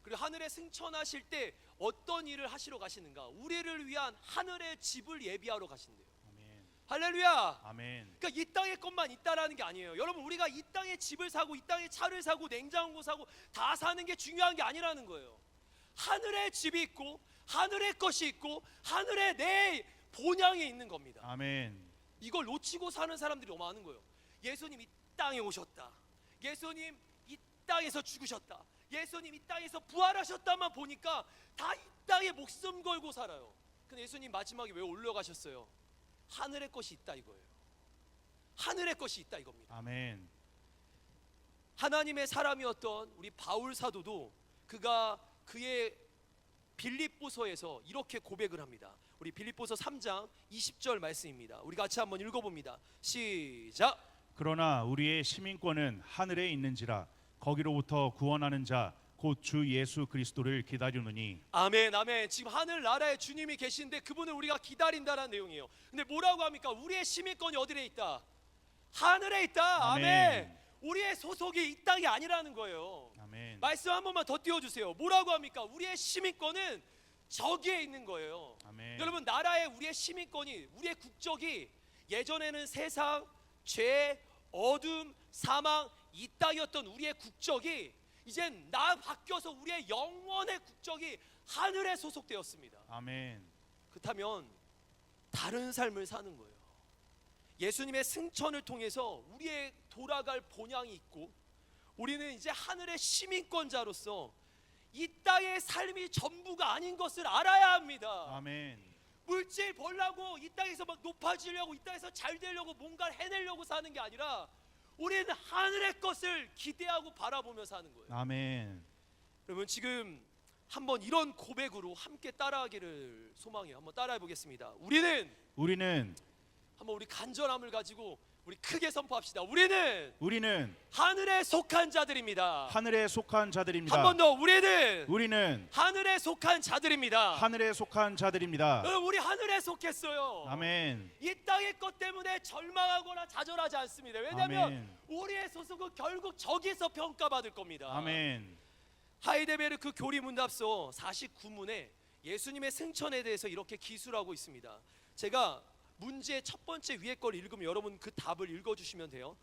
그리고 하늘에 승천하실 때 어떤 일을 하시러 가시는가? 우리를 위한 하늘의 집을 예비하러 가신대요. 아멘. 할렐루야. 아멘. 그러니까 이 땅의 것만 있다라는 게 아니에요. 여러분, 우리가 이 땅에 집을 사고 이 땅에 차를 사고 냉장고 사고 다 사는 게 중요한 게 아니라는 거예요. 하늘의 집이 있고 하늘의 것이 있고 하늘의 내 본향에 있는 겁니다. 아멘. 이걸 놓치고 사는 사람들이 너무 많은 거예요. 예수님 이 땅에 오셨다. 예수님 이 땅에서 죽으셨다. 예수님 이 땅에서 부활하셨다만 보니까 다 이 땅에 목숨 걸고 살아요. 근데 예수님 마지막에 왜 올라가셨어요? 하늘의 것이 있다 이거예요. 하늘의 것이 있다 이겁니다. 아멘. 하나님의 사람이었던 우리 바울 사도도 그가 그의 빌립보서에서 이렇게 고백을 합니다. 우리 빌립보서 3장 20절 말씀입니다. 우리 같이 한번 읽어봅니다. 시작. 그러나 우리의 시민권은 하늘에 있는지라 거기로부터 구원하는 자 곧 주 예수 그리스도를 기다리느니. 아멘, 아멘. 지금 하늘 나라에 주님이 계신데 그분을 우리가 기다린다는 내용이에요. 근데 뭐라고 합니까? 우리의 시민권이 어디에 있다? 하늘에 있다. 아멘. 아멘. 우리의 소속이 이 땅이 아니라는 거예요. 아멘. 말씀 한 번만 더 띄워주세요. 뭐라고 합니까? 우리의 시민권은 저기에 있는 거예요. 아멘. 여러분, 나라의 우리의 시민권이, 우리의 국적이 예전에는 세상, 죄, 어둠, 사망 이 땅이었던 우리의 국적이 이젠 나 바뀌어서 우리의 영원의 국적이 하늘에 소속되었습니다. 아멘. 그렇다면 다른 삶을 사는 거예요. 예수님의 승천을 통해서 우리의 돌아갈 본향이 있고 우리는 이제 하늘의 시민권자로서 이 땅의 삶이 전부가 아닌 것을 알아야 합니다. 아멘. 물질 벌려고 이 땅에서 막 높아지려고 이 땅에서 잘 되려고 뭔가를 해내려고 사는 게 아니라 우리는 하늘의 것을 기대하고 바라보며 사는 거예요. 아멘. 여러분, 지금 한번 이런 고백으로 함께 따라하기를 소망해요. 한번 따라해 보겠습니다. 우리는 한번 우리 간절함을 가지고 우리 크게 선포합시다. 우리는 하늘에 속한 자들입니다. 하늘에 속한 자들입니다. 한 번 더. 우리는 하늘에 속한 자들입니다. 하늘에 속한 자들입니다. 여러분, 우리 하늘에 속했어요. 아멘. 이 땅의 것 때문에 절망하거나 좌절하지 않습니다. 왜냐하면 아멘. 우리의 소속은 결국 저기서 평가받을 겁니다. 아멘. 하이데베르크 교리문답서 49문에 예수님의 승천에 대해서 이렇게 기술하고 있습니다. 제가 문제의 첫 번째 위에 걸 읽으면 여러분 그 답을 읽어주시면 돼요.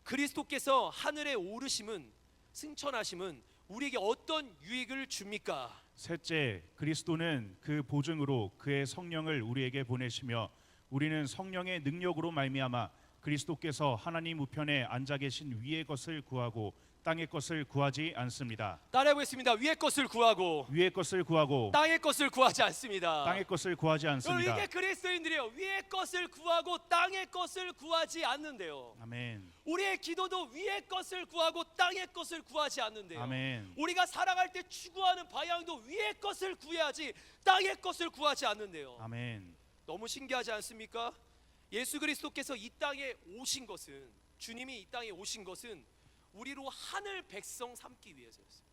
그리스도께서 하늘에 오르심은, 승천하심은 우리에게 어떤 유익을 줍니까? 셋째, 그리스도는 그 보증으로 그의 성령을 우리에게 보내시며 우리는 성령의 능력으로 말미암아 그리스도께서 하나님 우편에 앉아 계신 위의 것을 구하고 땅의 것을 구하지 않습니다. 따라해 보겠습니다. 위의 것을 구하고 위의 것을 구하고 땅의 것을 구하지 않습니다. 땅의 것을 구하지 않습니다. 이게 그리스도인들이에요. 위의 것을 구하고 땅의 것을 구하지 않는데요. 아멘. 우리의 기도도 위의 것을 구하고 땅의 것을 구하지 않는데요. 아멘. 우리가 살아갈 때 추구하는 방향도 위의 것을 구해야지 땅의 것을 구하지 않는데요. 아멘. 너무 신기하지 않습니까? 예수 그리스도께서 이 땅에 오신 것은, 주님이 이 땅에 오신 것은 우리로 하늘 백성 삼기 위해서였어요.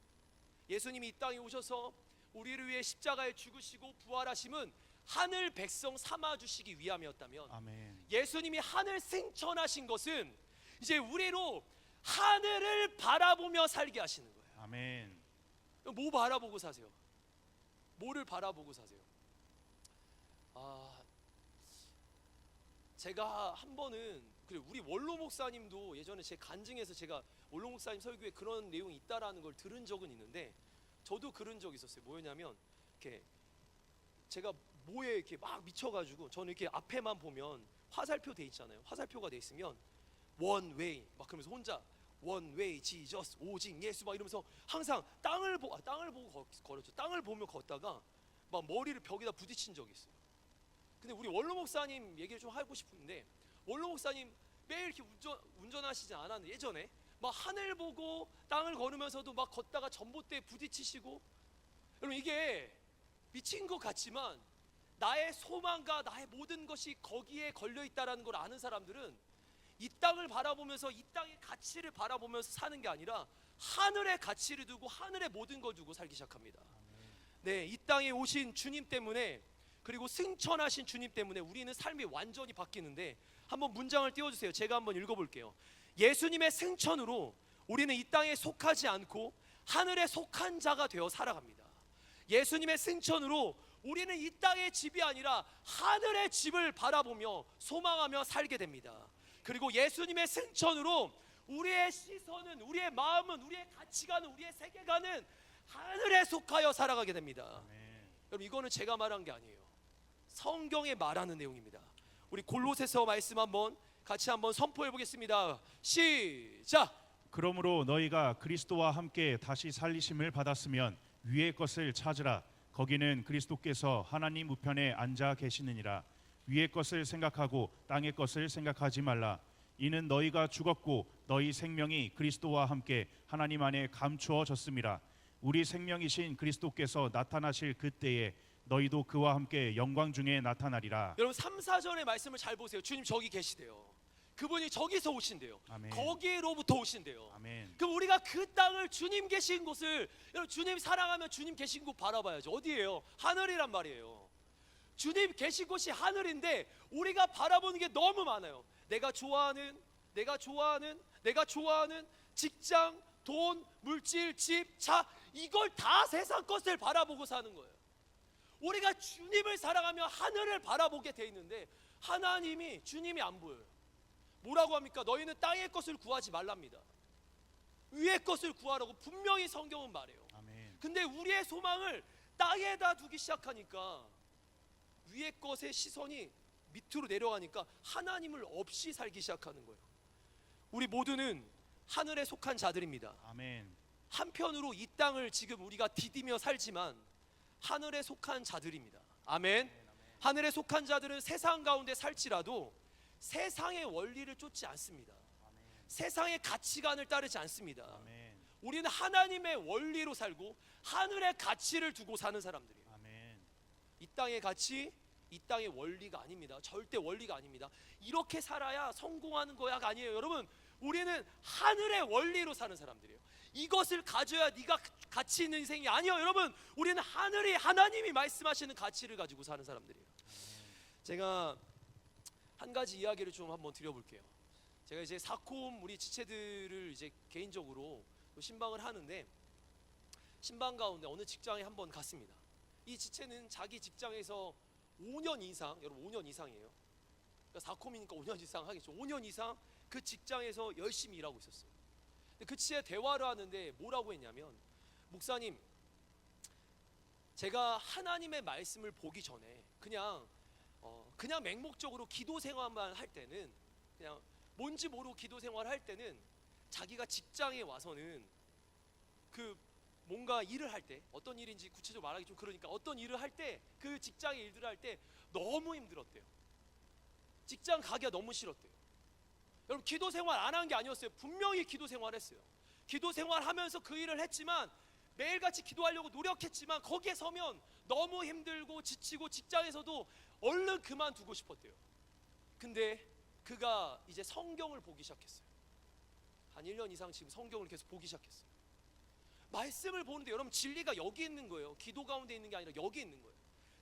예수님이 이 땅에 오셔서 우리를 위해 십자가에 죽으시고 부활하심은 하늘 백성 삼아 주시기 위함이었다면, 아멘. 예수님이 하늘 승천하신 것은 이제 우리로 하늘을 바라보며 살게 하시는 거예요. 아멘. 뭐 바라보고 사세요? 뭐를 바라보고 사세요? 제가 한 번은 우리 원로 목사님도 예전에 제 간증에서 제가 원로 목사님 설교에 그런 내용이 있다라는 걸 들은 적은 있는데, 저도 그런 적이 있었어요. 뭐였냐면 이렇게 제가 뭐에 이렇게 막 미쳐가지고 저는 이렇게 앞에만 보면 화살표 돼 있잖아요. 화살표가 돼 있으면 원 웨이 막 그러면서 혼자 원 웨이 지저스 오직 예수 막 이러면서 항상 땅을 보고 걸었죠. 땅을 보며 걷다가 막 머리를 벽에다 부딪힌 적이 있어요. 근데 우리 원로 목사님 얘기를 좀 하고 싶은데, 원로 목사님 매일 이렇게 운전하시지 않았는데 예전에 막 하늘 보고 땅을 걸으면서도 막 걷다가 전봇대에 부딪히시고, 여러분 이게 미친 것 같지만 나의 소망과 나의 모든 것이 거기에 걸려 있다라는 걸 아는 사람들은 이 땅을 바라보면서 이 땅의 가치를 바라보면서 사는 게 아니라 하늘의 가치를 두고 하늘의 모든 걸 두고 살기 시작합니다. 네, 이 땅에 오신 주님 때문에, 그리고 승천하신 주님 때문에 우리는 삶이 완전히 바뀌는데, 한번 문장을 띄워주세요. 제가 한번 읽어볼게요. 예수님의 승천으로 우리는 이 땅에 속하지 않고 하늘에 속한 자가 되어 살아갑니다. 예수님의 승천으로 우리는 이 땅의 집이 아니라 하늘의 집을 바라보며 소망하며 살게 됩니다. 그리고 예수님의 승천으로 우리의 시선은, 우리의 마음은, 우리의 가치관은, 우리의 세계관은 하늘에 속하여 살아가게 됩니다. 여러분 이거는 제가 말한 게 아니에요. 성경에 말하는 내용입니다. 우리 골로새서 말씀 한번 같이 한번 선포해 보겠습니다. 시작. 그러므로 너희가 그리스도와 함께 다시 살리심을 받았으면 위의 것을 찾으라. 거기는 그리스도께서 하나님 우편에 앉아 계시느니라. 위의 것을 생각하고 땅의 것을 생각하지 말라. 이는 너희가 죽었고 너희 생명이 그리스도와 함께 하나님 안에 감추어졌음이라. 우리 생명이신 그리스도께서 나타나실 그때에 너희도 그와 함께 영광 중에 나타나리라. 여러분 3, 4절의 말씀을 잘 보세요. 주님 저기 계시대요. 그분이 저기서 오신대요. 아멘. 거기로부터 오신대요. 아멘. 그럼 우리가 그 땅을, 주님 계신 곳을, 여러분 주님 사랑하면 주님 계신 곳 바라봐야죠. 어디예요? 하늘이란 말이에요. 주님 계신 곳이 하늘인데 우리가 바라보는 게 너무 많아요. 내가 좋아하는 직장, 돈, 물질, 집, 차, 이걸 다 세상 것을 바라보고 사는 거예요. 우리가 주님을 사랑하며 하늘을 바라보게 돼 있는데 하나님이, 주님이 안 보여요. 뭐라고 합니까? 너희는 땅의 것을 구하지 말랍니다. 위의 것을 구하라고 분명히 성경은 말해요. 아멘. 근데 우리의 소망을 땅에다 두기 시작하니까 위의 것의 시선이 밑으로 내려가니까 하나님을 없이 살기 시작하는 거예요. 우리 모두는 하늘에 속한 자들입니다. 아멘. 한편으로 이 땅을 지금 우리가 디디며 살지만 하늘에 속한 자들입니다. 아멘. 하늘에 속한 자들은 세상 가운데 살지라도 세상의 원리를 쫓지 않습니다. 세상의 가치관을 따르지 않습니다. 아멘. 우리는 하나님의 원리로 살고 하늘의 가치를 두고 사는 사람들이에요. 아멘. 이 땅의 가치, 이 땅의 원리가 아닙니다. 절대 원리가 아닙니다. 이렇게 살아야 성공하는 거야가 아니에요. 여러분 우리는 하늘의 원리로 사는 사람들이에요. 이것을 가져야 네가 가치 있는 인생이 아니에요. 여러분 우리는 하나님이 말씀하시는 가치를 가지고 사는 사람들이에요. 제가 한 가지 이야기를 좀 한번 드려볼게요. 제가 이제 사콤 우리 지체들을 이제 개인적으로 신방을 하는데, 신방 가운데 어느 직장에 한번 갔습니다. 이 지체는 자기 직장에서 5년 이상, 여러분 5년 이상이에요. 그러니까 사콤이니까 5년 이상 하겠죠. 5년 이상 그 직장에서 열심히 일하고 있었어요. 근데 그 지체 대화를 하는데 뭐라고 했냐면, 목사님, 제가 하나님의 말씀을 보기 전에 그냥 맹목적으로 기도 생활만 할 때는, 그냥 뭔지 모르고 기도 생활을 할 때는, 자기가 직장에 와서는 그 뭔가 일을 할 때, 어떤 일인지 구체적으로 말하기 좀 그러니까, 어떤 일을 할 때, 그 직장의 일들을 할 때 너무 힘들었대요. 직장 가기가 너무 싫었대요. 여러분 기도 생활 안 한 게 아니었어요. 분명히 기도 생활했어요. 기도 생활하면서 그 일을 했지만, 매일같이 기도하려고 노력했지만 거기에 서면 너무 힘들고 지치고 직장에서도 얼른 그만두고 싶었대요. 근데 그가 이제 성경을 보기 시작했어요. 한 1년 이상 지금 성경을 계속 보기 시작했어요. 말씀을 보는데 여러분 진리가 여기 있는 거예요. 기도 가운데 있는 게 아니라 여기 있는 거예요.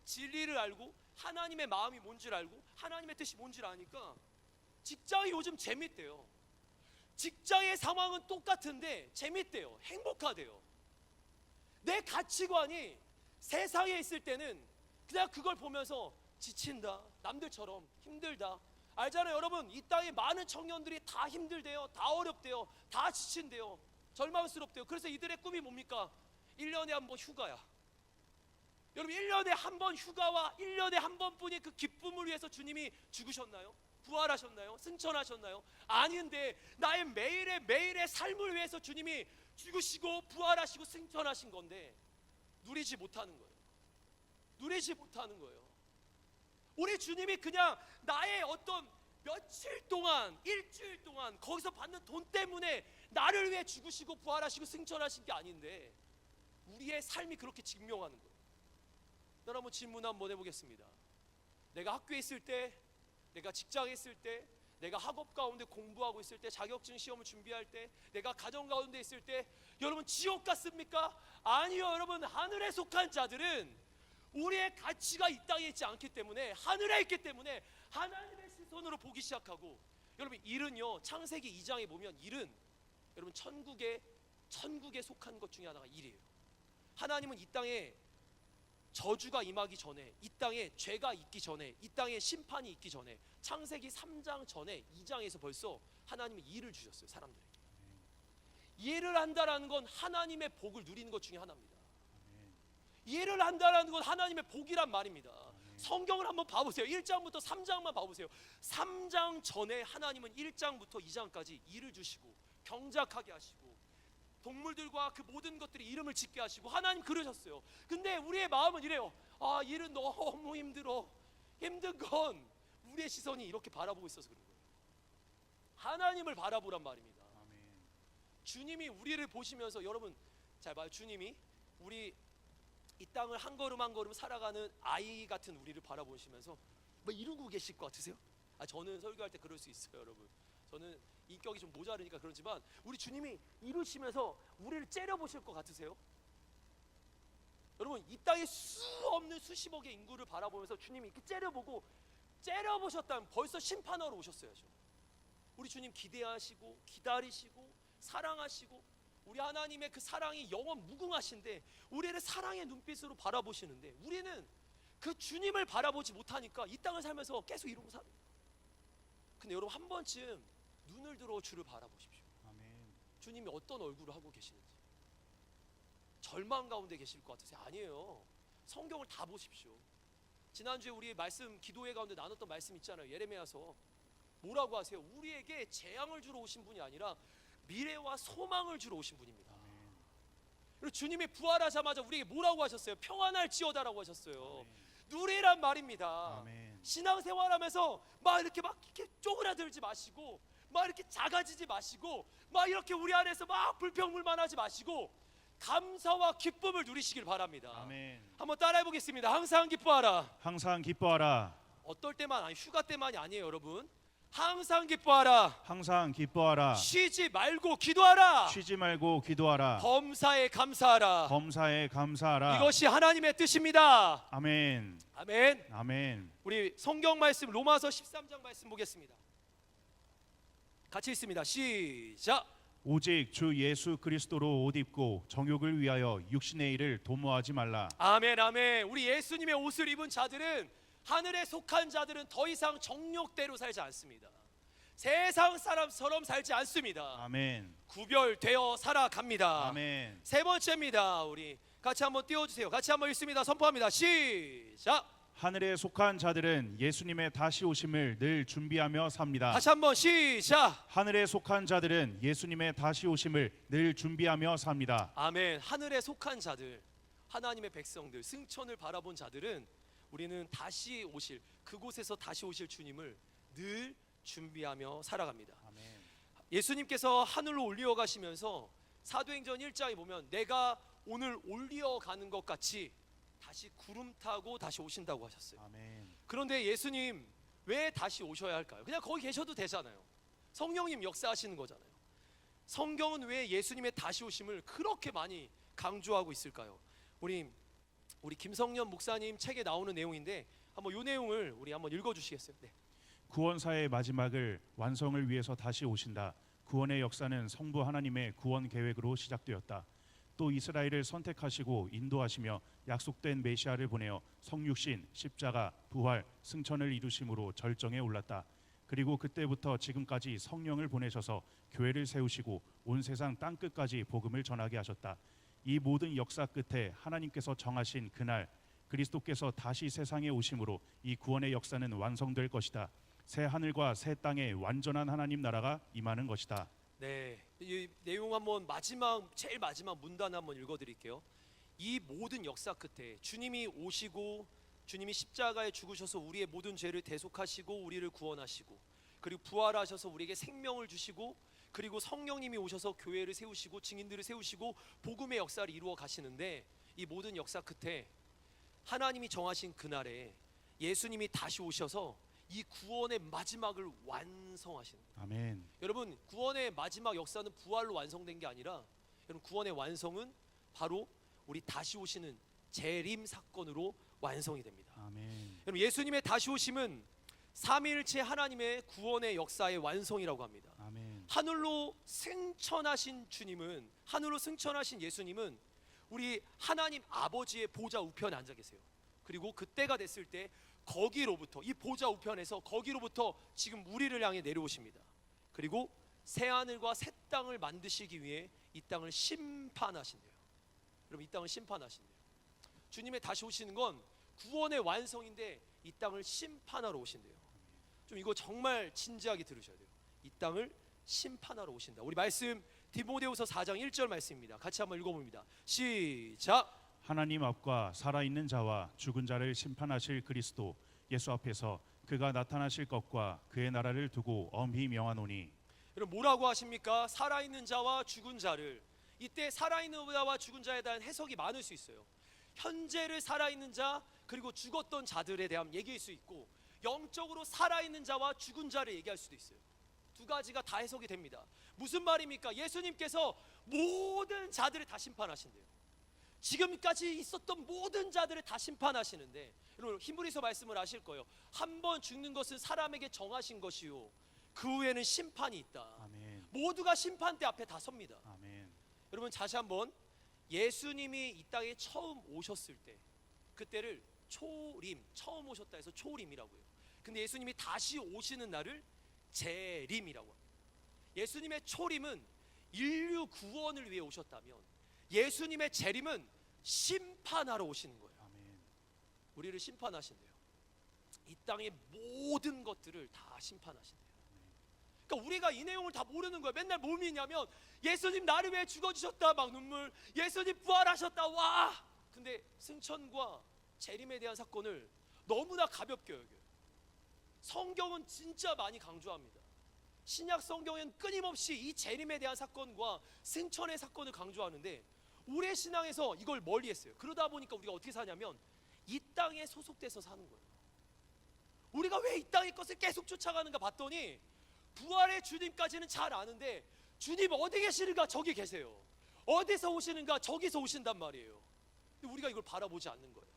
진리를 알고 하나님의 마음이 뭔지를 알고 하나님의 뜻이 뭔지를 아니까 직장이 요즘 재밌대요. 직장의 상황은 똑같은데 재밌대요. 행복하대요. 내 가치관이 세상에 있을 때는 그냥 그걸 보면서 지친다, 남들처럼 힘들다. 알잖아요 여러분, 이 땅에 많은 청년들이 다 힘들대요, 다 어렵대요, 다 지친대요, 절망스럽대요. 그래서 이들의 꿈이 뭡니까? 1년에 한 번 휴가야. 여러분 1년에 한 번 휴가와 1년에 한 번뿐인 그 기쁨을 위해서 주님이 죽으셨나요? 부활하셨나요? 승천하셨나요? 아닌데 나의 매일의 삶을 위해서 주님이 죽으시고 부활하시고 승천하신 건데 누리지 못하는 거예요. 누리지 못하는 거예요. 우리 주님이 그냥 나의 어떤 며칠 동안, 일주일 동안 거기서 받는 돈 때문에 나를 위해 죽으시고 부활하시고 승천하신 게 아닌데 우리의 삶이 그렇게 증명하는 거예요. 여러분, 질문 한번 해보겠습니다. 내가 학교에 있을 때, 내가 직장에 있을 때, 내가 학업 가운데 공부하고 있을 때, 자격증 시험을 준비할 때, 내가 가정 가운데 있을 때 여러분 지옥 갔습니까? 아니요. 여러분, 하늘에 속한 자들은 우리의 가치가 이 땅에 있지 않기 때문에, 하늘에 있기 때문에 하나님의 시선으로 보기 시작하고, 여러분 일은요, 창세기 2장에 보면 일은 여러분 천국에 속한 것 중에 하나가 일이에요. 하나님은 이 땅에 저주가 임하기 전에, 이 땅에 죄가 있기 전에, 이 땅에 심판이 있기 전에, 창세기 3장 전에 2장에서 벌써 하나님은 일을 주셨어요. 사람들에게 일을 한다라는 건 하나님의 복을 누리는 것 중에 하나입니다. 일을 한다라는 건 하나님의 복이란 말입니다. 성경을 한번 봐보세요. 1장부터 3장만 봐보세요. 3장 전에 하나님은 1장부터 2장까지 일을 주시고 경작하게 하시고 동물들과 그 모든 것들이 이름을 짓게 하시고 하나님 그러셨어요. 근데 우리의 마음은 이래요. 아, 일은 너무 힘들어. 힘든 건 우리의 시선이 이렇게 바라보고 있어서 그런 거예요. 하나님을 바라보란 말입니다. 주님이 우리를 보시면서, 여러분 잘 봐요. 주님이 우리 이 땅을 한 걸음 한 걸음 살아가는 아이 같은 우리를 바라보시면서 뭐 이러고 계실 것 같으세요? 저는 설교할 때 그럴 수 있어요. 여러분, 저는 인격이 좀 모자르니까 그렇지만 우리 주님이 이러시면서 우리를 째려보실 것 같으세요? 여러분, 이 땅에 수 없는 수십억의 인구를 바라보면서 주님이 이렇게 째려보셨다면 벌써 심판하러 오셨어야죠. 우리 주님 기대하시고 기다리시고 사랑하시고, 우리 하나님의 그 사랑이 영원 무궁하신데 우리를 사랑의 눈빛으로 바라보시는데 우리는 그 주님을 바라보지 못하니까 이 땅을 살면서 계속 이러고 삽니다. 근데 여러분, 한 번쯤 눈을 들어 주를 바라보십시오. 주님이 어떤 얼굴을 하고 계시는지. 절망 가운데 계실 것 같으세요? 아니에요. 성경을 다 보십시오. 지난주에 우리 말씀, 기도회 가운데 나눴던 말씀 있잖아요. 예레미야서 뭐라고 하세요? 우리에게 재앙을 주러 오신 분이 아니라 미래와 소망을 주러 오신 분입니다. 그리고 주님이 부활하자마자 우리에게 뭐라고 하셨어요? 평안할지어다라고 하셨어요. 누리란 말입니다. 신앙생활하면서 막 이렇게 쪼그라들지 마시고, 막 이렇게 작아지지 마시고, 막 이렇게 우리 안에서 막 불평불만하지 마시고 감사와 기쁨을 누리시길 바랍니다. 한번 따라해 보겠습니다. 항상 기뻐하라. 항상 기뻐하라. 어떨 때만, 아니 휴가 때만이 아니에요, 여러분. 항상 기뻐하라. 항상 기뻐하라. 쉬지 말고 기도하라. 쉬지 말고 기도하라. 범사에 감사하라. 범사에 감사하라. 이것이 하나님의 뜻입니다. 아멘. 아멘. 아멘. 우리 성경 말씀 로마서 13장 말씀 보겠습니다. 같이 있습니다. 시작. 오직 주 예수 그리스도로 옷 입고 정욕을 위하여 육신의 일을 도모하지 말라. 아멘. 아멘. 우리 예수님의 옷을 입은 자들은, 하늘에 속한 자들은 더 이상 정욕대로 살지 않습니다. 세상 사람처럼 살지 않습니다. 아멘. 구별되어 살아갑니다. 아멘. 세 번째입니다. 우리 같이 한번 띄워주세요. 같이 한번 읽습니다. 선포합니다. 시작. 하늘에 속한 자들은 예수님의 다시 오심을 늘 준비하며 삽니다. 다시 한번 시작. 하늘에 속한 자들은 예수님의 다시 오심을 늘 준비하며 삽니다. 아멘. 하늘에 속한 자들, 하나님의 백성들, 승천을 바라본 자들은 우리는 다시 오실, 그곳에서 다시 오실 주님을 늘 준비하며 살아갑니다. 아멘. 예수님께서 하늘로 올리어 가시면서 사도행전 1장에 보면 내가 오늘 올리어 가는 것 같이 다시 구름 타고 다시 오신다고 하셨어요. 아멘. 그런데 예수님 왜 다시 오셔야 할까요? 그냥 거기 계셔도 되잖아요. 성령님 역사하시는 거잖아요. 성경은 왜 예수님의 다시 오심을 그렇게 많이 강조하고 있을까요? 우리 김성년 목사님 책에 나오는 내용인데 한번 이 내용을 우리 한번 읽어주시겠어요? 네. 구원사의 마지막을 완성을 위해서 다시 오신다. 구원의 역사는 성부 하나님의 구원 계획으로 시작되었다. 또 이스라엘을 선택하시고 인도하시며 약속된 메시아를 보내어 성육신, 십자가, 부활, 승천을 이루심으로 절정에 올랐다. 그리고 그때부터 지금까지 성령을 보내셔서 교회를 세우시고 온 세상 땅끝까지 복음을 전하게 하셨다. 이 모든 역사 끝에 하나님께서 정하신 그날 그리스도께서 다시 세상에 오심으로 이 구원의 역사는 완성될 것이다. 새 하늘과 새 땅에 완전한 하나님 나라가 임하는 것이다. 네, 이 내용 한번 제일 마지막 문단 한번 읽어드릴게요. 이 모든 역사 끝에 주님이 오시고 주님이 십자가에 죽으셔서 우리의 모든 죄를 대속하시고 우리를 구원하시고 그리고 부활하셔서 우리에게 생명을 주시고 그리고 성령님이 오셔서 교회를 세우시고 증인들을 세우시고 복음의 역사를 이루어 가시는데 이 모든 역사 끝에 하나님이 정하신 그날에 예수님이 다시 오셔서 이 구원의 마지막을 완성하시는 거예요. 아멘. 여러분, 구원의 마지막 역사는 부활로 완성된 게 아니라 여러분 구원의 완성은 바로 우리 다시 오시는 재림 사건으로 완성이 됩니다. 아멘. 여러분, 예수님의 다시 오심은 삼위일체 하나님의 구원의 역사의 완성이라고 합니다. 아멘. 하늘로 승천하신 주님은, 하늘로 승천하신 예수님은 우리 하나님 아버지의 보좌 우편에 앉아 계세요. 그리고 그때가 됐을 때 거기로부터, 이 보좌 우편에서 거기로부터 지금 우리를 향해 내려오십니다. 그리고 새 하늘과 새 땅을 만드시기 위해 이 땅을 심판하신대요. 여러분, 이 땅을 심판하신대요. 주님의 다시 오시는 건 구원의 완성인데 이 땅을 심판하러 오신대요. 좀 이거 정말 진지하게 들으셔야 돼요. 이 땅을 심판하러 오신다. 우리 말씀 디모데후서 4장 1절 말씀입니다. 같이 한번 읽어봅니다. 시작. 하나님 앞과 살아있는 자와 죽은 자를 심판하실 그리스도 예수 앞에서 그가 나타나실 것과 그의 나라를 두고 엄히 명하노니. 여러분, 뭐라고 하십니까? 살아있는 자와 죽은 자를. 이때 살아있는 자와 죽은 자에 대한 해석이 많을 수 있어요. 현재를 살아있는 자 그리고 죽었던 자들에 대한 얘기일 수 있고, 영적으로 살아있는 자와 죽은 자를 얘기할 수도 있어요. 두 가지가 다 해석이 됩니다. 무슨 말입니까? 예수님께서 모든 자들을 다 심판하신대요. 지금까지 있었던 모든 자들을 다 심판하시는데, 여러분 히브리서 말씀을 아실 거예요. 한 번 죽는 것은 사람에게 정하신 것이요 그 후에는 심판이 있다. 아멘. 모두가 심판대 앞에 다 섭니다. 아멘. 여러분, 다시 한번, 예수님이 이 땅에 처음 오셨을 때 그때를 초림, 처음 오셨다 해서 초림이라고 해요. 근데 예수님이 다시 오시는 날을 재림이라고 합니다. 예수님의 초림은 인류 구원을 위해 오셨다면 예수님의 재림은 심판하러 오시는 거예요. 아멘. 우리를 심판하신대요. 이 땅의 모든 것들을 다 심판하신대요. 그러니까 우리가 이 내용을 다 모르는 거예요. 맨날 뭘 믿냐면 예수님 나를 위해 죽어주셨다 막 눈물, 예수님 부활하셨다 와. 근데 승천과 재림에 대한 사건을 너무나 가볍게 여겨요. 성경은 진짜 많이 강조합니다. 신약 성경엔 끊임없이 이 재림에 대한 사건과 승천의 사건을 강조하는데 우리의 신앙에서 이걸 멀리했어요. 그러다 보니까 우리가 어떻게 사냐면 이 땅에 소속돼서 사는 거예요. 우리가 왜 이 땅의 것을 계속 쫓아가는가 봤더니 부활의 주님까지는 잘 아는데 주님 어디 계시는가? 저기 계세요. 어디서 오시는가? 저기서 오신단 말이에요. 근데 우리가 이걸 바라보지 않는 거예요.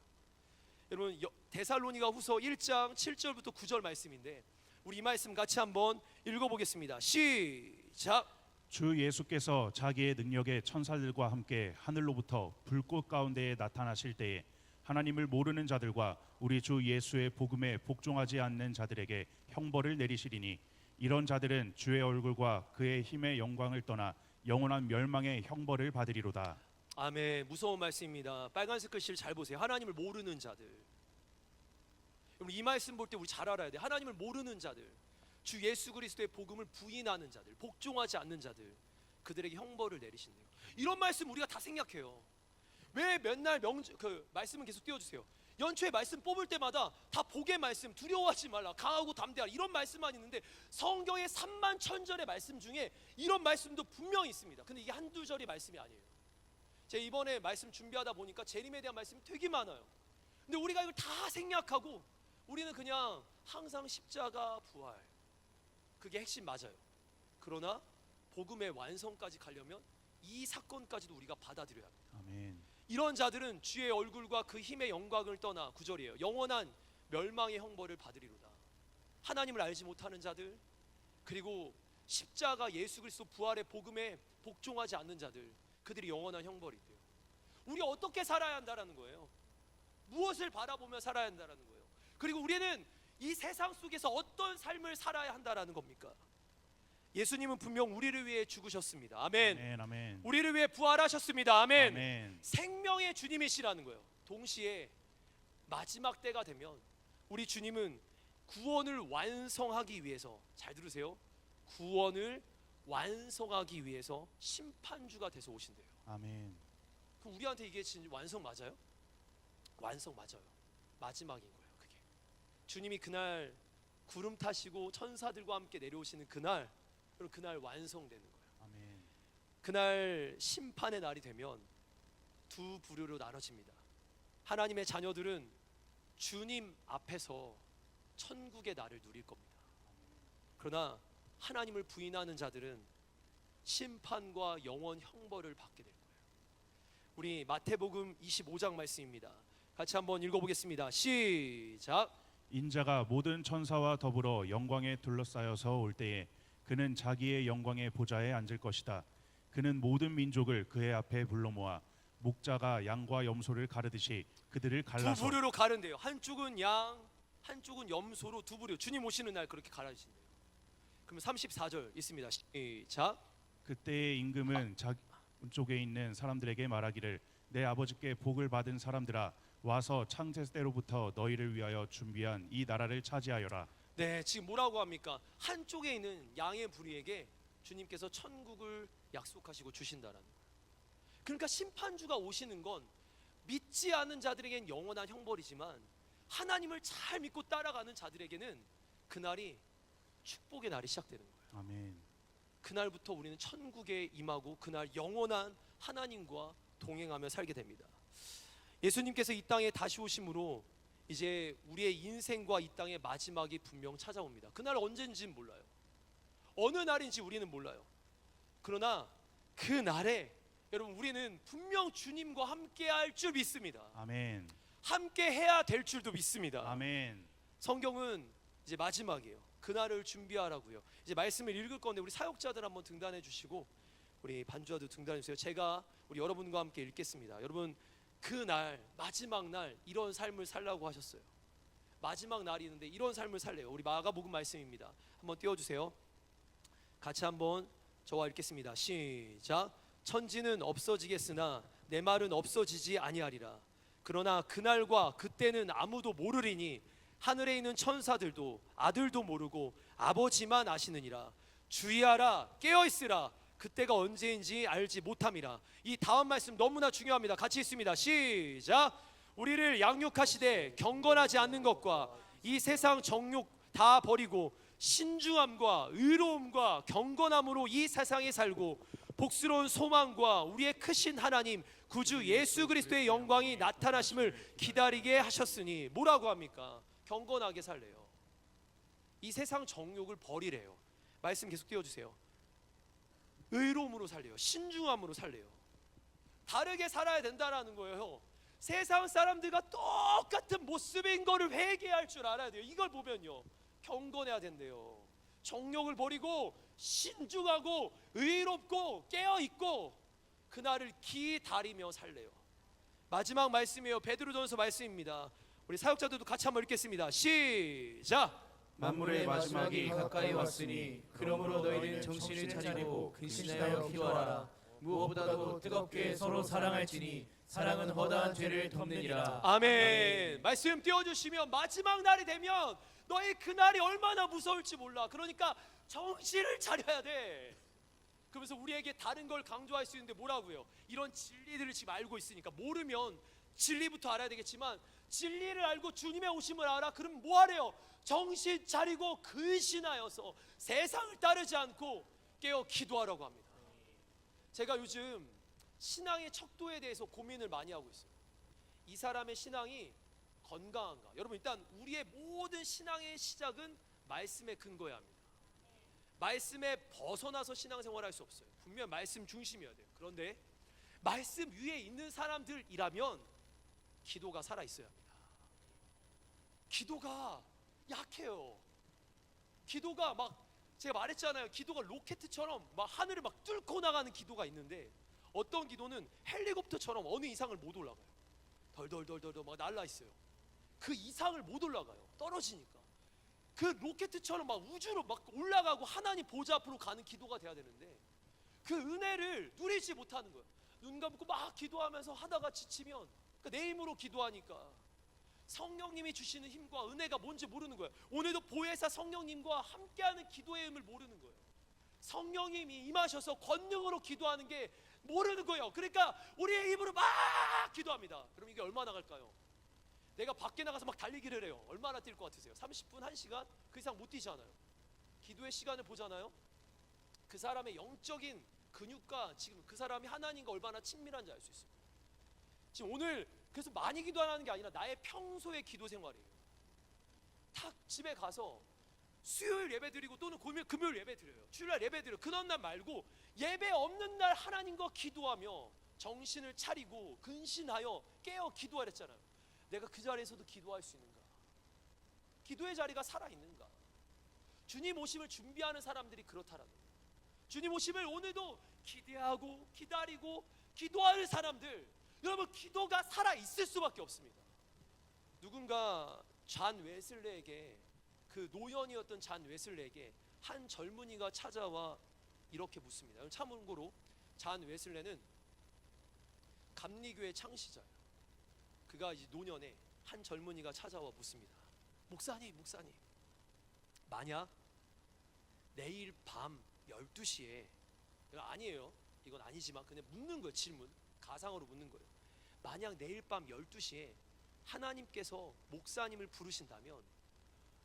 여러분, 데살로니가 후서 1장 7절부터 9절 말씀인데 우리 이 말씀 같이 한번 읽어보겠습니다. 시작. 주 예수께서 자기의 능력의 천사들과 함께 하늘로부터 불꽃 가운데에 나타나실 때에 하나님을 모르는 자들과 우리 주 예수의 복음에 복종하지 않는 자들에게 형벌을 내리시리니 이런 자들은 주의 얼굴과 그의 힘의 영광을 떠나 영원한 멸망의 형벌을 받으리로다. 아멘. 무서운 말씀입니다. 빨간색 글씨를 잘 보세요. 하나님을 모르는 자들. 여러분, 이 말씀 볼 때 우리 잘 알아야 돼. 하나님을 모르는 자들, 주 예수 그리스도의 복음을 부인하는 자들, 복종하지 않는 자들, 그들에게 형벌을 내리신대요. 이런 말씀 우리가 다 생략해요. 왜 맨날 말씀은 계속 띄워주세요. 연초에 말씀 뽑을 때마다 다 복의 말씀, 두려워하지 말라, 강하고 담대하라, 이런 말씀만 있는데 성경의 3만 1000절의 말씀 중에 이런 말씀도 분명히 있습니다. 근데 이게 한두 절의 말씀이 아니에요. 제가 이번에 말씀 준비하다 보니까 재림에 대한 말씀이 되게 많아요. 근데 우리가 이걸 다 생략하고 우리는 그냥 항상 십자가 부활, 그게 핵심 맞아요. 그러나 복음의 완성까지 가려면 이 사건까지도 우리가 받아들여야 합니다. 아멘. 이런 자들은 주의 얼굴과 그 힘의 영광을 떠나, 9절이에요, 영원한 멸망의 형벌을 받으리로다. 하나님을 알지 못하는 자들, 그리고 십자가 예수 그리스도 부활의 복음에 복종하지 않는 자들, 그들이 영원한 형벌이 있대요. 우리 어떻게 살아야 한다라는 거예요. 무엇을 바라보며 살아야 한다라는 거예요. 그리고 우리는 이 세상 속에서 어떤 삶을 살아야 한다라는 겁니까? 예수님은 분명 우리를 위해 죽으셨습니다. 아멘. 아멘. 아멘. 우리를 위해 부활하셨습니다. 아멘. 아멘. 생명의 주님이시라는 거예요. 동시에 마지막 때가 되면 우리 주님은 구원을 완성하기 위해서, 잘 들으세요, 구원을 완성하기 위해서 심판주가 돼서 오신대요. 아멘. 그럼 우리한테 이게 진짜 완성 맞아요? 완성 맞아요. 마지막인 거예요. 그게 주님이 그날 구름 타시고 천사들과 함께 내려오시는 그날, 여러분, 그날 완성되는 거예요. 아멘. 그날 심판의 날이 되면 두 부류로 나눠집니다. 하나님의 자녀들은 주님 앞에서 천국의 날을 누릴 겁니다. 그러나 하나님을 부인하는 자들은 심판과 영원 형벌을 받게 될 거예요. 우리 마태복음 25장 말씀입니다. 같이 한번 읽어보겠습니다. 시작. 인자가 모든 천사와 더불어 영광에 둘러싸여서 올 때에 그는 자기의 영광의 보좌에 앉을 것이다. 그는 모든 민족을 그의 앞에 불러 모아 목자가 양과 염소를 가르듯이 그들을 두 갈라서 부류로 가른대요. 한쪽은 양, 한쪽은 염소로 두 부류. 주님 오시는 날 그렇게 갈라주신대요. 그러면 34절 있습니다. 시작. 그때의 임금은 자기 쪽에 있는 사람들에게 말하기를 내 아버지께 복을 받은 사람들아 와서 창세 때로부터 너희를 위하여 준비한 이 나라를 차지하여라. 네, 지금 뭐라고 합니까? 한쪽에 있는 양의 부류에게 주님께서 천국을 약속하시고 주신다라는 거예요. 그러니까 심판주가 오시는 건 믿지 않은 자들에겐 영원한 형벌이지만 하나님을 잘 믿고 따라가는 자들에게는 그날이 축복의 날이 시작되는 거예요. 아멘. 그날부터 우리는 천국에 임하고 그날 영원한 하나님과 동행하며 살게 됩니다. 예수님께서 이 땅에 다시 오심으로 이제 우리의 인생과 이 땅의 마지막이 분명 찾아옵니다. 그날 언젠지는 몰라요. 어느 날인지 우리는 몰라요. 그러나 그 날에 여러분 우리는 분명 주님과 함께 할 줄 믿습니다. 아멘. 함께 해야 될 줄도 믿습니다. 아멘. 성경은 이제 마지막이에요. 그날을 준비하라고요. 이제 말씀을 읽을 건데 우리 사역자들 한번 등단해 주시고 우리 반주자도 등단해 주세요. 제가 우리 여러분과 함께 읽겠습니다. 여러분, 그날 마지막 날 이런 삶을 살라고 하셨어요. 마지막 날이 있는데 이런 삶을 살래요. 우리 마가복음 말씀입니다. 한번 띄워주세요. 같이 한번 저와 읽겠습니다. 시작. 천지는 없어지겠으나 내 말은 없어지지 아니하리라. 그러나 그날과 그때는 아무도 모르리니 하늘에 있는 천사들도 아들도 모르고 아버지만 아시느니라. 주의하라, 깨어있으라. 그때가 언제인지 알지 못함이라. 이 다음 말씀 너무나 중요합니다. 같이 읽습니다. 시작. 우리를 양육하시되 경건하지 않는 것과 이 세상 정욕 다 버리고 신중함과 의로움과 경건함으로 이 세상에 살고 복스러운 소망과 우리의 크신 하나님 구주 예수 그리스도의 영광이 나타나심을 기다리게 하셨으니 뭐라고 합니까? 경건하게 살래요. 이 세상 정욕을 버리래요. 말씀 계속 띄워주세요. 의로움으로 살래요. 신중함으로 살래요. 다르게 살아야 된다라는 거예요. 세상 사람들과 똑같은 모습인 거를 회개할 줄 알아야 돼요. 이걸 보면요, 경건해야 된대요. 정욕을 버리고 신중하고 의롭고 깨어있고 그날을 기다리며 살래요. 마지막 말씀이에요. 베드로전서 말씀입니다. 우리 사역자들도 같이 한번 읽겠습니다. 시작. 만물의 마지막이 가까이 왔으니 그러므로 너희는 정신을 차리고 근신하여 기도하라. 무엇보다도 뜨겁게 서로 사랑할지니 사랑은 허다한 죄를 덮느니라. 아멘. 말씀 띄워주시면 마지막 날이 되면 너희 그날이 얼마나 무서울지 몰라. 그러니까 정신을 차려야 돼. 그러면서 우리에게 다른 걸 강조할 수 있는데 뭐라고요? 이런 진리들을 지금 알고 있으니까. 모르면 진리부터 알아야 되겠지만 진리를 알고 주님의 오심을 알아. 그럼 뭐 하래요? 정신 차리고 근신하여서 세상을 따르지 않고 깨어 기도하라고 합니다. 제가 요즘 신앙의 척도에 대해서 고민을 많이 하고 있어요. 이 사람의 신앙이 건강한가? 여러분, 일단 우리의 모든 신앙의 시작은 말씀에 근거해야 합니다. 말씀에 벗어나서 신앙생활할 수 없어요. 분명 말씀 중심이어야 돼요. 그런데 말씀 위에 있는 사람들이라면 기도가 살아있어야 합니다. 기도가 약해요. 기도가 막 제가 말했잖아요. 기도가 로켓처럼 막 하늘을 막 뚫고 나가는 기도가 있는데 어떤 기도는 헬리콥터처럼 어느 이상을 못 올라가요. 덜덜덜덜 막 날라 있어요. 그 이상을 못 올라가요. 떨어지니까. 그 로켓처럼 막 우주로 막 올라가고 하나님 보좌 앞으로 가는 기도가 돼야 되는데 그 은혜를 누리지 못하는 거예요. 눈 감고 막 기도하면서 하다가 지치면 그러니까 내 힘으로 기도하니까 성령님이 주시는 힘과 은혜가 뭔지 모르는 거예요. 오늘도 보혜사 성령님과 함께하는 기도의 힘을 모르는 거예요. 성령님이 임하셔서 권능으로 기도하는 게 모르는 거예요. 그러니까 우리의 입으로 막 기도합니다. 그럼 이게 얼마나 갈까요? 내가 밖에 나가서 막 달리기를 해요. 얼마나 뛸 것 같으세요? 30분, 1시간? 그 이상 못 뛰잖아요. 기도의 시간을 보잖아요. 그 사람의 영적인 근육과 지금 그 사람이 하나님과 얼마나 친밀한지 알 수 있어요. 지금 오늘 그래서 많이 기도하는 게 아니라 나의 평소의 기도 생활이에요. 탁 집에 가서 수요일 예배 드리고 또는 금요일 예배 드려요. 주일날 예배 드려요. 그런 날 말고 예배 없는 날 하나님과 기도하며 정신을 차리고 근신하여 깨어 기도하랬잖아요. 내가 그 자리에서도 기도할 수 있는가? 기도의 자리가 살아있는가? 주님 오심을 준비하는 사람들이 그렇다라는 거예요. 주님 오심을 오늘도 기대하고 기다리고 기도하는 사람들, 여러분 기도가 살아있을 수밖에 없습니다. 누군가 잔 웨슬레에게, 그 노연이었던 잔 웨슬레에게 한 젊은이가 찾아와 이렇게 묻습니다. 참고로 잔 웨슬레는 감리교의 창시자예요. 그가 이제 노년에 한 젊은이가 찾아와 묻습니다. 목사님, 만약 내일 밤 12시에, 아니에요, 이건 아니지만 그냥 묻는 거예요. 질문, 가상으로 묻는 거예요. 만약 내일 밤 12시에 하나님께서 목사님을 부르신다면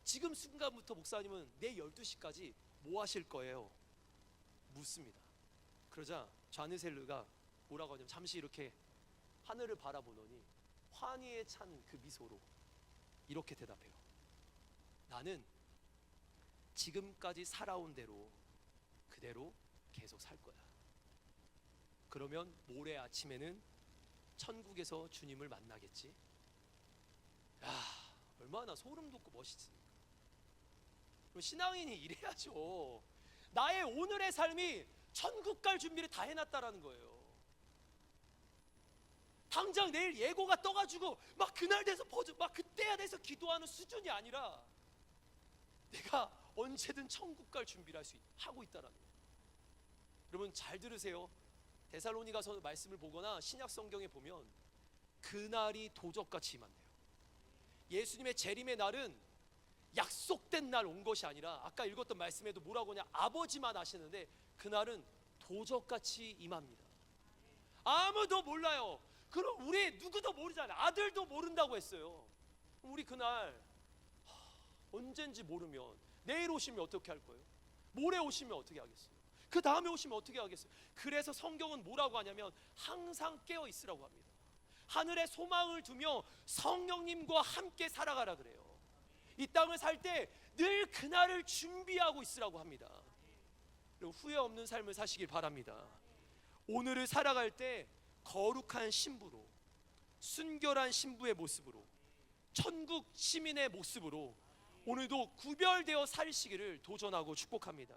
지금 순간부터 목사님은 내일 12시까지 뭐 하실 거예요? 묻습니다. 그러자 좌느셀르가 뭐라고 하냐면 잠시 이렇게 하늘을 바라보더니 환희에 찬 그 미소로 이렇게 대답해요. 나는 지금까지 살아온 대로 그대로 계속 살 거야. 그러면 모레 아침에는 천국에서 주님을 만나겠지. 야, 얼마나 소름 돋고 멋있습니까? 그럼 신앙인이 이래야죠. 나의 오늘의 삶이 천국 갈 준비를 다 해놨다라는 거예요. 당장 내일 예고가 떠가지고 막 그날 돼서 막 그때야 돼서 기도하는 수준이 아니라 내가 언제든 천국 갈 준비를 하고 있다라는 거예요. 여러분 잘 들으세요. 데살로니가서 말씀을 보거나 신약 성경에 보면 그날이 도적같이 임한대요. 예수님의 재림의 날은 약속된 날 온 것이 아니라 아까 읽었던 말씀에도 뭐라고 하냐, 아버지만 아시는데 그날은 도적같이 임합니다. 아무도 몰라요. 그럼 우리 누구도 모르잖아요. 아들도 모른다고 했어요. 우리 그날 언젠지 모르면 내일 오시면 어떻게 할 거예요? 모레 오시면 어떻게 하겠어요? 그 다음에 오시면 어떻게 하겠어요? 그래서 성경은 뭐라고 하냐면 항상 깨어 있으라고 합니다. 하늘에 소망을 두며 성령님과 함께 살아가라 그래요. 이 땅을 살 때 늘 그날을 준비하고 있으라고 합니다. 그리고 후회 없는 삶을 사시길 바랍니다. 오늘을 살아갈 때 거룩한 신부로, 순결한 신부의 모습으로, 천국 시민의 모습으로 오늘도 구별되어 살시기를 도전하고 축복합니다.